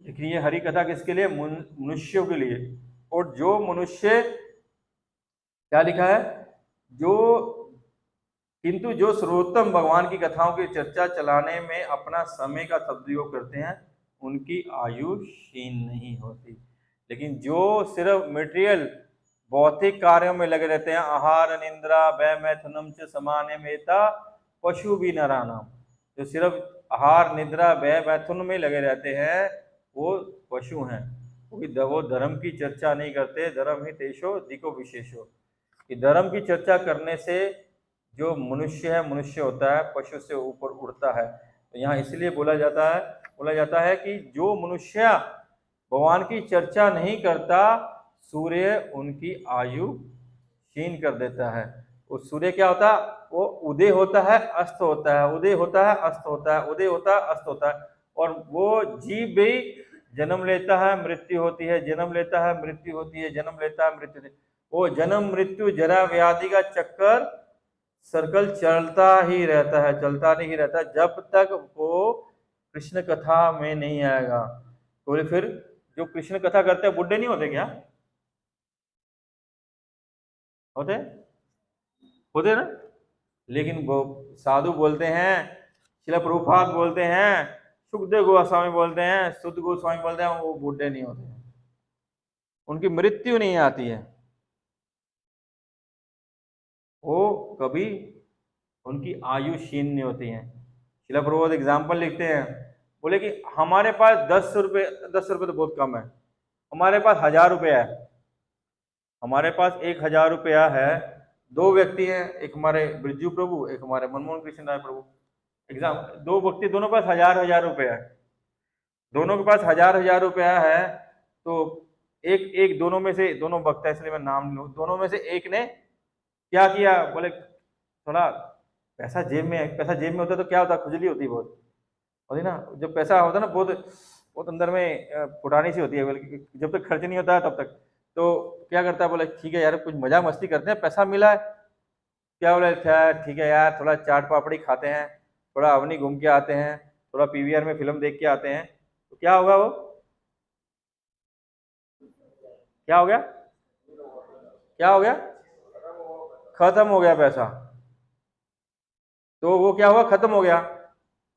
लेकिन ये हरि कथा किसके लिए? मनुष्यों के लिए। और जो मनुष्य, क्या लिखा है, जो किंतु जो सर्वोत्तम भगवान की कथाओं की चर्चा चलाने में अपना समय का सदुपयोग करते हैं, उनकी आयु क्षीण नहीं होती। लेकिन जो सिर्फ मटेरियल भौतिक कार्यों में लगे रहते हैं, आहार निंद्रा वै मैथुनम च समाने मेता पशु भी नरानाम, जो सिर्फ आहार निद्रा वै मैथुन में लगे रहते हैं वो पशु हैं, क्योंकि वो धर्म की चर्चा नहीं करते। धर्म ही तेषो दिको विशेषो, कि धर्म की चर्चा करने से जो मनुष्य है मनुष्य होता है, पशु से ऊपर उड़ता है। तो यहाँ इसलिए बोला जाता है कि जो मनुष्य भगवान की चर्चा नहीं करता, सूर्य उनकी आयु क्षीण कर देता है। वो सूर्य क्या होता है, वो उदय होता है अस्त होता है, उदय होता है अस्त होता है, उदय होता है अस्त होता है, और वो जीव भी जन्म लेता है मृत्यु होती है, जन्म लेता है मृत्यु होती है, जन्म लेता है मृत्यु होती है। वो जन्म मृत्यु जरा व्याधि का चक्कर सर्कल चलता ही रहता है, चलता नहीं रहता, जब तक वो कृष्ण कथा में नहीं आएगा। तो फिर जो कृष्ण कथा करते हैं बुढ़े नहीं होते क्या? होते होते ना। लेकिन वो साधु बोलते हैं, शिला प्रभुपाद बोलते हैं, सुखदेव गोस्वामी बोलते हैं, शुद्ध गोस्वामी बोलते हैं, वो बूढ़े नहीं होते हैं, उनकी मृत्यु नहीं आती है, वो कभी उनकी आयु क्षीण नहीं होती है। शिला प्रभुपाद एग्जाम्पल लिखते हैं, बोले कि हमारे पास 10 रुपये, 10 रुपये तो बहुत कम है, हमारे पास 1000 रुपया है, हमारे पास 1000 रुपया है, दो व्यक्ति हैं, एक हमारे ब्रिजू प्रभु, एक हमारे मनमोहन कृष्ण राय प्रभु, एग्जाम, दो व्यक्ति, दोनों के पास 1000 रुपया है, दोनों के पास 1000 रुपया है। तो एक एक दोनों में से, दोनों भक्त है इसलिए मैं नाम लूं, दोनों में से एक ने क्या किया, बोले थोड़ा पैसा जेब में होता है तो क्या होता है, खुजली होती है बहुत होती ना, जब पैसा होता है ना बहुत बहुत अंदर में फुटानी सी होती है, बल्कि जब तक खर्च नहीं होता है तब तक। तो क्या करता है, बोले ठीक है यार कुछ मजा मस्ती करते हैं, पैसा मिला है, क्या बोले, अच्छा ठीक है यार, थोड़ा चाट पापड़ी खाते हैं, थोड़ा अवनी घूम के आते हैं, थोड़ा पीवीआर में फिल्म देख के आते हैं, तो क्या होगा वो, क्या हो गया, क्या हो गया, खत्म हो गया पैसा। तो वो क्या हुआ, खत्म हो गया।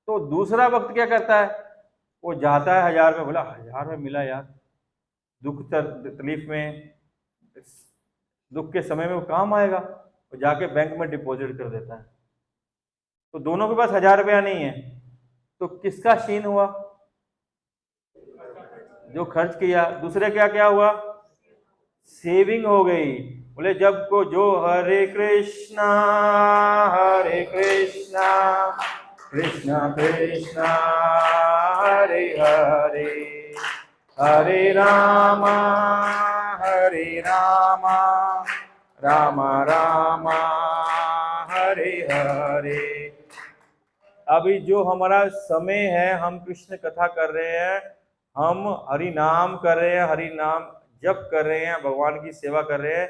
तो दूसरा वक्त क्या करता है, वो जाता है 1000 में, बोला 1000 में मिला यार, दुख तकलीफ में, दुख के समय में वो काम आएगा, वो जाके बैंक में डिपॉजिट कर देता है। तो दोनों के पास 1000 रुपया नहीं है, तो किसका शीन हुआ, जो खर्च किया। दूसरे क्या क्या हुआ, सेविंग हो गई। बोले जब को जो हरे कृष्णा कृष्णा कृष्णा हरे हरे, हरे रामा राम राम हरे हरे। अभी जो हमारा समय है, हम कृष्ण कथा कर रहे हैं, हम हरि नाम कर रहे हैं, हरि नाम जप कर रहे हैं, भगवान की सेवा कर रहे हैं,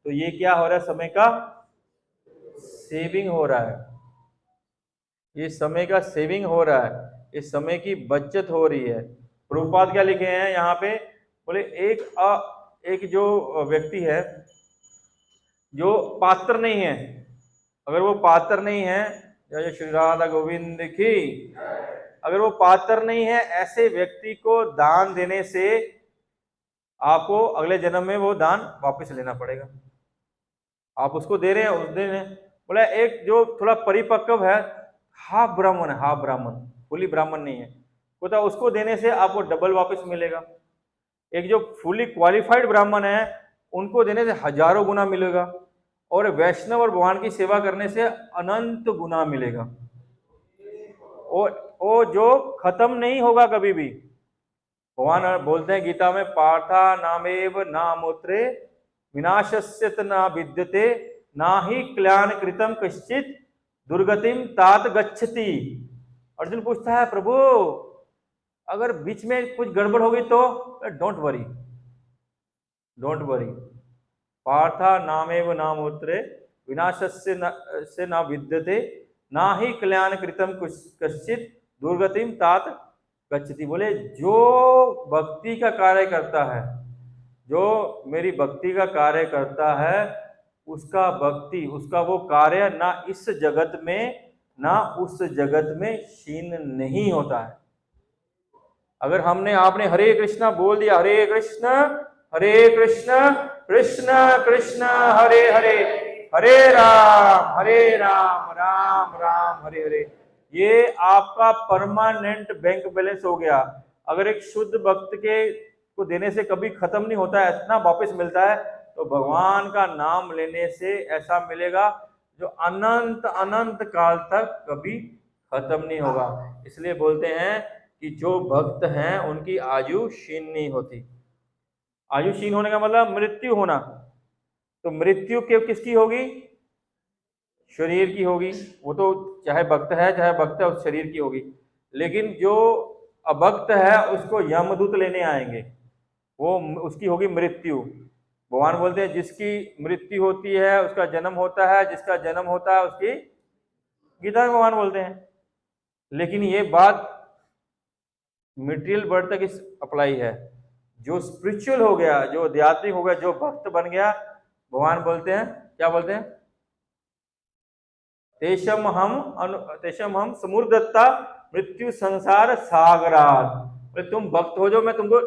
तो ये क्या हो रहा है, समय का सेविंग हो रहा है, ये समय का सेविंग हो रहा है, इस समय की बचत हो रही है। प्रभुपाद क्या लिखे हैं यहाँ पे, बोले एक जो व्यक्ति है जो पात्र नहीं है, अगर वो पात्र नहीं है, जय श्री राधा गोविंद की, अगर वो पात्र नहीं है, ऐसे व्यक्ति को दान देने से आपको अगले जन्म में वो दान वापस लेना पड़ेगा। आप उसको दे रहे हैं, उस दिन बोला एक जो थोड़ा परिपक्व है, हाफ ब्राह्मण है, हाफ ब्राह्मण, फुली ब्राह्मण नहीं है, बोला उसको देने से आपको डबल वापस मिलेगा। एक जो फुली क्वालिफाइड ब्राह्मण है, उनको देने से हजारों गुना मिलेगा, और वैष्णव और भगवान की सेवा करने से अनंत गुना मिलेगा, और वो जो खत्म नहीं होगा कभी भी। भगवान बोलते हैं गीता में, पार्था नामेव नामोत्रे विनाशस्य न विद्यते, ना ही कल्याण कृतम कश्चित दुर्गतिम तात गच्छति। अर्जुन पूछता है, प्रभु अगर बीच में कुछ गड़बड़ होगी तो, don't worry, don't worry, Partha नामेव नामोत्रे विनाशस्य से न विद्यते, ना ही कल्याण कृतम कश्चित दुर्गतिम तात गच्छति। बोले जो भक्ति का कार्य करता है, जो मेरी भक्ति का कार्य करता है, उसका वो कार्य ना इस जगत में ना उस जगत में क्षीण नहीं होता है। अगर आपने हरे कृष्णा बोल दिया, हरे कृष्ण कृष्ण कृष्ण हरे हरे, हरे राम राम राम हरे हरे, ये आपका परमानेंट बैंक बैलेंस हो गया। अगर एक शुद्ध भक्त को देने से कभी खत्म नहीं होता है, इतना वापस मिलता है, तो भगवान का नाम लेने से ऐसा मिलेगा जो अनंत अनंत काल तक कभी खत्म नहीं होगा। इसलिए बोलते हैं कि जो भक्त हैं उनकी आयु क्षीण नहीं होती। आयु क्षीण होने का मतलब मृत्यु होना। तो मृत्यु किसकी होगी, शरीर की होगी, वो तो चाहे भक्त है उस शरीर की होगी। लेकिन जो अभक्त है उसको यमदूत लेने आएंगे, वो उसकी होगी मृत्यु। भगवान बोलते हैं जिसकी मृत्यु होती है उसका जन्म होता है, जिसका जन्म होता है उसकी, गीता में भगवान बोलते हैं। लेकिन ये बात मटेरियल वर्ल्ड तक इस अप्लाई है। जो स्पिरिचुअल हो गया, जो आध्यात्मिक हो गया, जो भक्त बन गया, भगवान बोलते हैं, क्या बोलते हैं, तेषम हम समुद्रता मृत्यु संसार सागरात। तुम भक्त हो जो मैं तुमको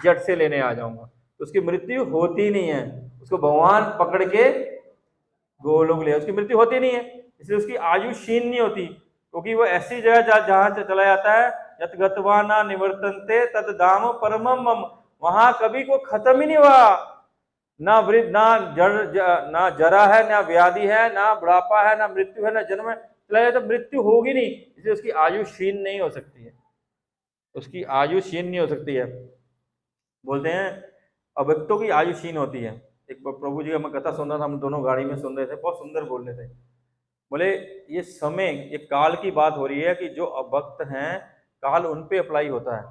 जट से लेने आ जाऊंगा, तो उसकी मृत्यु होती नहीं है, उसको भगवान पकड़ के गोलोक ले, उसकी मृत्यु होती नहीं है, इसलिए उसकी आयु क्षीण नहीं होती, क्योंकि वो ऐसी जगह जहां चला जाता है, यत गत्वा न निवर्तन्ते तद धाम परमम मम, वहां कभी को खत्म ही नहीं हुआ, ना वृद्ध ना जरा है, ना व्याधि है, ना बुढ़ापा है, ना मृत्यु है, ना जन्म है, चला जाए तो मृत्यु होगी नहीं, इसलिए उसकी आयु क्षीण नहीं हो सकती है, उसकी आयु क्षीण नहीं हो सकती है। बोलते हैं अभक्तों की आयु क्षीण होती है। एक प्रभु जी का मैं कथा सुन रहा था, हम दोनों गाड़ी में सुन रहे थे, बहुत सुंदर बोल रहे थे। बोले ये समय, ये काल की बात हो रही है कि जो अभक्त हैं, काल उन पे अप्लाई होता है,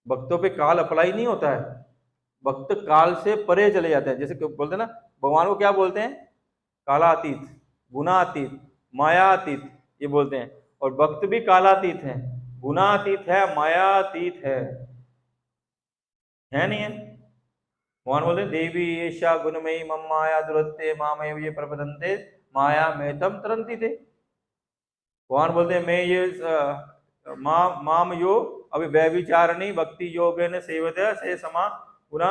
भक्तों पे काल अप्लाई नहीं होता है। भक्त काल से परे चले जाते हैं, जैसे बोलते हैं ना, भगवान को क्या बोलते हैं, कालातीत। गुणातीत, मायातीत ये बोलते हैं। और भक्त भी कालातीत है, गुणातीत है, मायातीत है नहीं है? भगवान बोलते हैं, देवी ऐशा गुणमयी मम माया दुरत्ते मामय ये प्रपदन्ते माया में तम तरंती थे। भगवान बोलते हैं, मैं ये माम यो अभी व्यभिचारणी भक्ति योगेन सेवते से समा गुना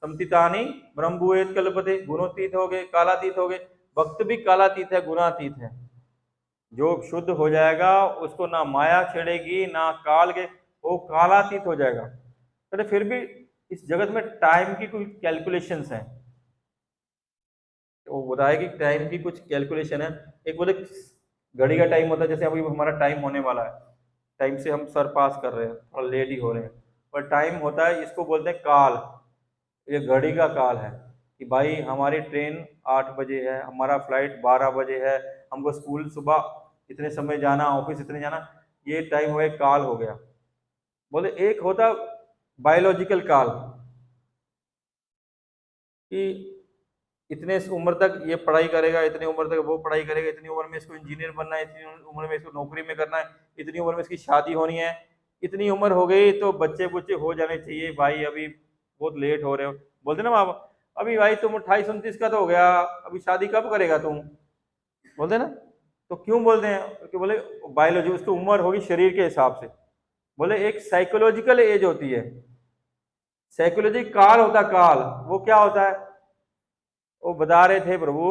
समतितानी ब्रह्मभूत कल्पते। गुणोतीत हो गए, कालातीत हो गए। भक्त भी कालातीत है, गुणातीत है। जो शुद्ध हो जाएगा उसको ना माया छेड़ेगी ना काल के, वो कालातीत हो जाएगा। तो फिर भी इस जगत में टाइम की कुछ कैलकुलेशंस हैं। वो बताया कि टाइम की कुछ कैलकुलेशन है। एक बोले घड़ी का टाइम होता है, जैसे अभी हमारा टाइम होने वाला है, टाइम से हम सर पास कर रहे हैं, थोड़ा लेट ही हो रहे हैं, पर टाइम होता है, इसको बोलते हैं काल। ये घड़ी का काल है कि भाई हमारी ट्रेन 8 बजे है, हमारा फ्लाइट 12 बजे है, हमको स्कूल सुबह इतने समय जाना, ऑफिस इतने जाना, ये टाइम हुआ, काल हो गया। बोले एक होता बायोलॉजिकल काल कि इतने उम्र तक ये पढ़ाई करेगा, इतनी उम्र तक वो पढ़ाई करेगा, इतनी उम्र में इसको इंजीनियर बनना है, इतनी उम्र में इसको नौकरी में करना है, इतनी उम्र में इसकी शादी होनी है, इतनी उम्र हो गई तो बच्चे बुच्चे हो जाने चाहिए, भाई अभी बहुत लेट हो रहे हो। बोलते ना माँ, अभी भाई तुम 28-29 का तो हो गया, अभी शादी कब करेगा तुम? बोलते ना। तो क्यों बोलते हैं? क्योंकि बोले बायोलॉजी, उसकी उम्र होगी शरीर के हिसाब से। बोले एक साइकोलॉजिकल एज होती है, साइकोलॉजी काल होता है। काल वो क्या होता है? वो बता रहे थे प्रभु,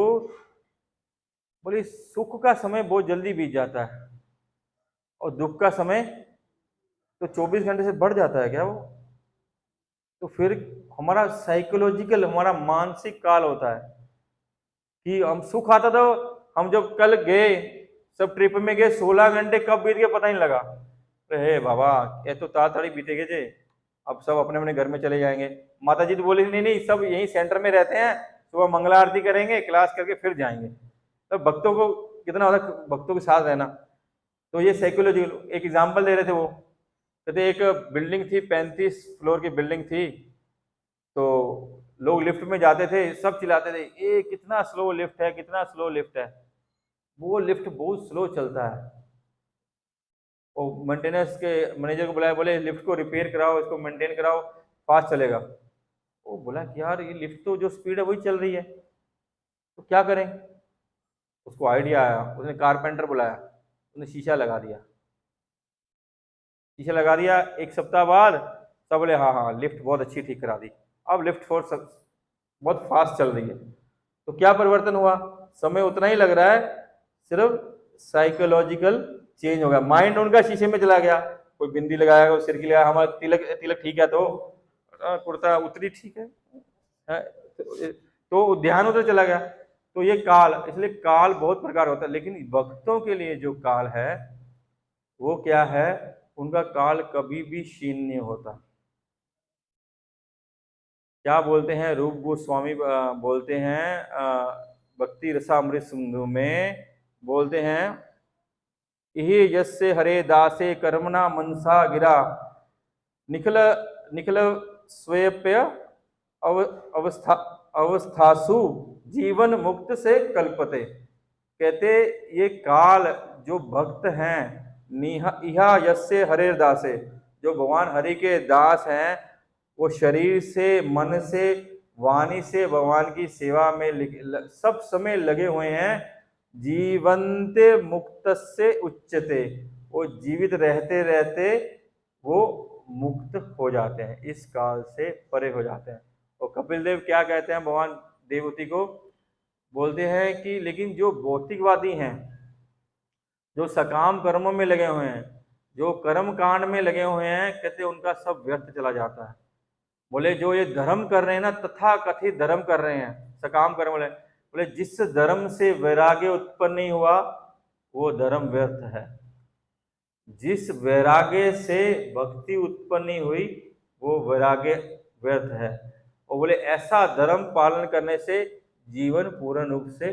बोले सुख का समय बहुत जल्दी बीत जाता है और दुख का समय तो 24 घंटे से बढ़ जाता है क्या वो? तो फिर हमारा साइकोलॉजिकल, हमारा मानसिक काल होता है कि हम सुख आता तो हम जब कल गए, सब ट्रिप में गए, 16 घंटे कब बीत गए पता नहीं लगा। हे बाबा, ये तो ताड़ाताड़ी बीतेगे जे, अब सब अपने अपने घर में चले जाएंगे। माता जी तो बोली नहीं नहीं, सब यहीं सेंटर में रहते हैं, सुबह मंगला आरती करेंगे, क्लास करके फिर जाएंगे। तो भक्तों को कितना होता है भक्तों के साथ रहना। तो ये साइकोलॉजी एक एग्जाम्पल दे रहे थे वो, कहते एक बिल्डिंग थी, 35 फ्लोर की बिल्डिंग थी, तो लोग लिफ्ट में जाते थे, सब चिल्लाते थे, ये कितना स्लो लिफ्ट है, कितना स्लो लिफ्ट है। वो लिफ्ट बहुत स्लो चलता है। वो मेंटेनेंस के मैनेजर को बुलाया, बोले लिफ्ट को रिपेयर कराओ, इसको मेंटेन कराओ, फास्ट चलेगा। वो बोला कि यार ये लिफ्ट तो जो स्पीड है वही चल रही है, तो क्या करें? उसको आइडिया आया, उसने कारपेंटर बुलाया, उसने शीशा लगा दिया। शीशा लगा दिया, एक सप्ताह बाद सब बोले हाँ हाँ लिफ्ट बहुत अच्छी ठीक करा दी, अब लिफ्ट फोर्स बहुत फास्ट चल रही है। तो क्या परिवर्तन हुआ? समय उतना ही लग रहा है, सिर्फ साइकोलॉजिकल चेंज हो गया। माइंड उनका शीशे में चला गया, कोई बिंदी लगाया, कोई सिर की लगाया, हमारा तिलक तिलक ठीक है, तो कुर्ता उतरी ठीक है, तो ध्यान उधर चला गया। तो ये काल, इसलिए काल बहुत प्रकार होता है, लेकिन भक्तों के लिए जो काल है वो क्या है? उनका काल कभी भी क्षीण नहीं होता। क्या बोलते हैं रूप गोस्वामी, बोलते हैं भक्ति रसामृत सिंधु में बोलते हैं, यही यस्य हरे दासे कर्मणा मनसा गिरा निखल निखल स्वेप्य अवस्था अवस्थासु जीवन मुक्त से कल्पते। कहते ये काल जो भक्त हैं, इहा यस्य हरे दासे, जो भगवान हरि के दास हैं, वो शरीर से, मन से, वाणी से भगवान की सेवा में सब समय लगे हुए हैं। जीवंते मुक्त से उच्चते, वो जीवित रहते रहते वो मुक्त हो जाते हैं, इस काल से परे हो जाते हैं। और कपिल देव क्या कहते हैं भगवान देवहूति को? बोलते हैं कि लेकिन जो भौतिकवादी हैं, जो सकाम कर्मों में लगे हुए हैं, जो कर्म कांड में लगे हुए हैं, कहते उनका सब व्यर्थ चला जाता है। बोले जो ये धर्म कर रहे हैं ना, तथा कथित धर्म कर रहे हैं, सकाम कर्म वाले, बोले जिस धर्म से वैराग्य उत्पन्न नहीं हुआ वो धर्म व्यर्थ है। जिस वैराग्य से भक्ति उत्पन्न नहीं हुई वो वैराग्य व्यर्थ है। और बोले ऐसा धर्म पालन करने से जीवन पूर्ण रूप से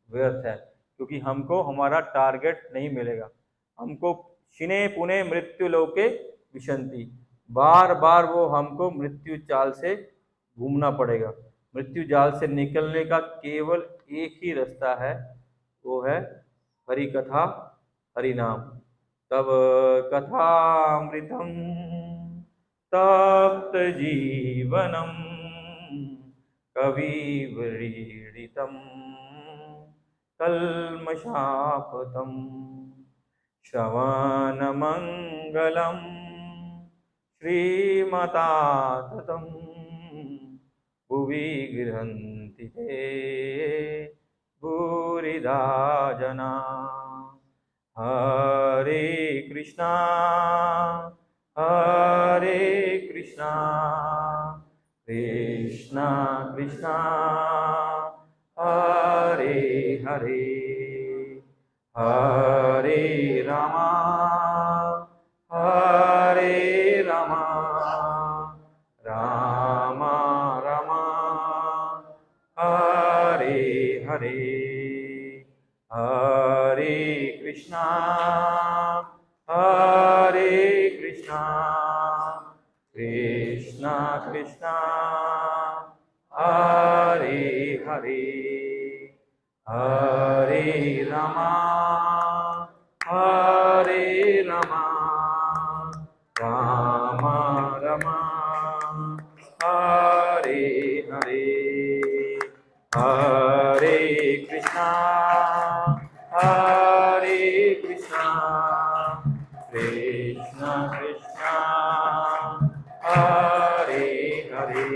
व्यर्थ है, क्योंकि हमको हमारा टारगेट नहीं मिलेगा। हमको शिने पुणे मृत्यु लोके विशंति, बार बार वो हमको मृत्यु चाल से घूमना पड़ेगा। मृत्यु जाल से निकलने का केवल एक ही रास्ता है, वो है हरि कथा हरि नाम। तब कथामृतम तप्त जीवनम कविव्रीडितम कल्मषापतम श्रवणमङ्गलम् श्रीमताततं भुवि गृह्णन्ति ते भूरिदा जना। हरे कृष्णा हरे कृष्णा कृष्णा कृष्णा हरे हरे हरे रामा हरे रामा रामा रामा हरे हरे हरे कृष्णा कृष्णा कृष्णा हरे हरे हरे रामा रामा रामा हरे हरे हरे कृष्णा कृष्णा कृष्णा हरे हरे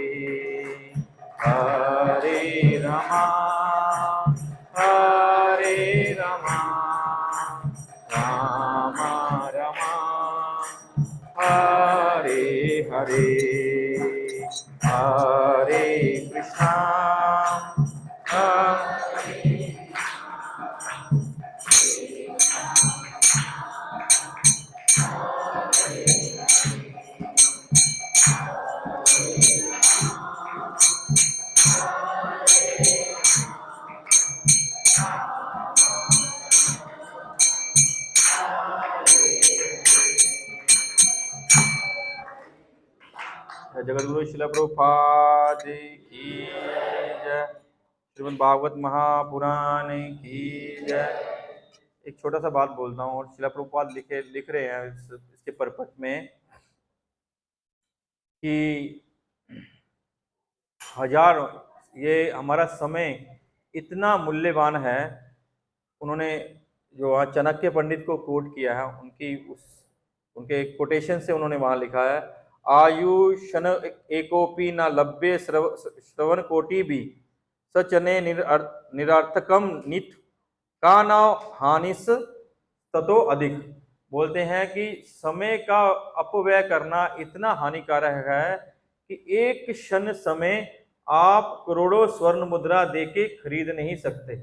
हरे रामा रामा रामा हरे हरे हरे कृष्णा जगद्गुरु श्रील प्रभुपाद की जय। श्रीमद् भागवत महापुराण की जय। एक छोटा सा बात बोलता हूँ, और श्रील प्रभुपाद लिख रहे हैं इसके परपट में कि ये हमारा समय इतना मूल्यवान है। उन्होंने जो आज चाणक्य पंडित को कोट किया है, उनके कोटेशन से उन्होंने वहां लिखा है, आयुषन एकोपी न लभ्य श्रवण कोटि भी सचने निरर्थकम नित का न हानिस ततो अधिक। बोलते हैं कि समय का अपव्यय करना इतना हानिकारक है कि एक क्षण समय आप करोड़ों स्वर्ण मुद्रा देके खरीद नहीं सकते।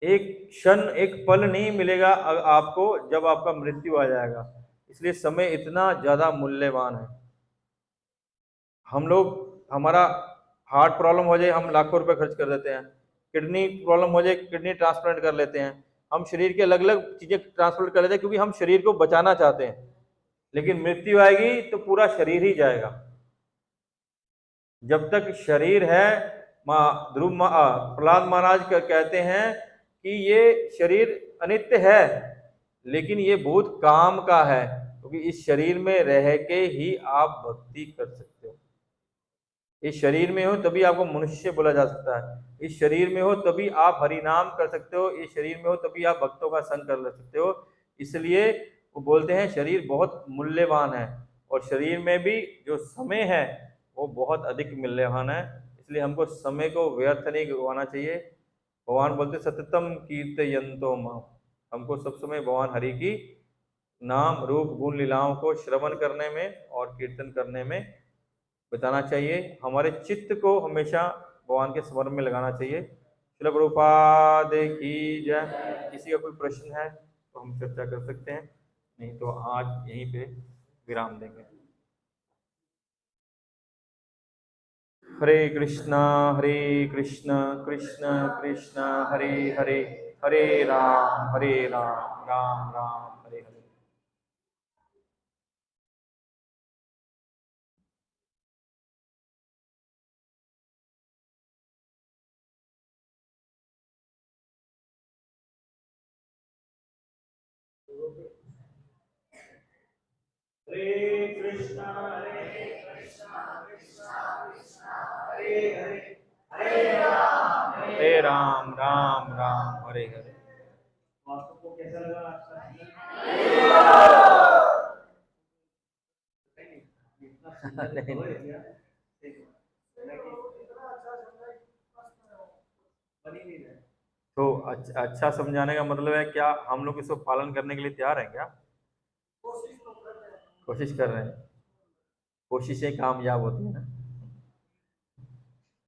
एक क्षण, एक पल नहीं मिलेगा आपको जब आपका मृत्यु आ जाएगा। इसलिए समय इतना ज्यादा मूल्यवान है। हम लोग, हमारा हार्ट प्रॉब्लम हो जाए, हम लाखों रुपए खर्च कर देते हैं। किडनी प्रॉब्लम हो जाए, किडनी ट्रांसप्लांट कर लेते हैं। हम शरीर के अलग अलग चीजें ट्रांसप्लांट कर लेते हैं क्योंकि हम शरीर को बचाना चाहते हैं। लेकिन मृत्यु आएगी तो पूरा शरीर ही जाएगा। जब तक शरीर है, प्रहलाद महाराज कहते हैं कि ये शरीर अनित्य है, लेकिन ये बहुत काम का है, क्योंकि इस शरीर में रह के ही आप भक्ति कर सकते हो। इस शरीर में हो तभी आपको मनुष्य बोला जा सकता है। इस शरीर में हो तभी आप हरि नाम कर सकते हो। इस शरीर में हो तभी आप भक्तों का संग कर सकते हो। इसलिए वो बोलते हैं शरीर बहुत मूल्यवान है, और शरीर में भी जो समय है वो बहुत अधिक मूल्यवान है। इसलिए हमको समय को व्यर्थ नहीं गवाना चाहिए। भगवान बोलते सततम कीर्तयन्तो माम। हमको सब समय भगवान हरि की नाम रूप गुण लीलाओं को श्रवण करने में और कीर्तन करने में बताना चाहिए। हमारे चित्त को हमेशा भगवान के स्मरण में लगाना चाहिए। श्रील प्रभुपाद की जय। किसी का कोई प्रश्न है तो हम चर्चा कर सकते हैं, नहीं तो आज यहीं पे विराम देंगे। हरे कृष्णा कृष्ण कृष्ण हरे हरे, हरे राम राम राम हरे हरे। हरे कृष्णा कृष्णा कृष्णा हरे हरे हरे राम राम राम हरे हरे। आपको कैसा लगा आज का तो अच्छा समझाने का मतलब है क्या हम लोग इसको पालन करने के लिए तैयार हैं क्या? कोशिश कर रहे हैं। कोशिशें कामयाब होती है ना।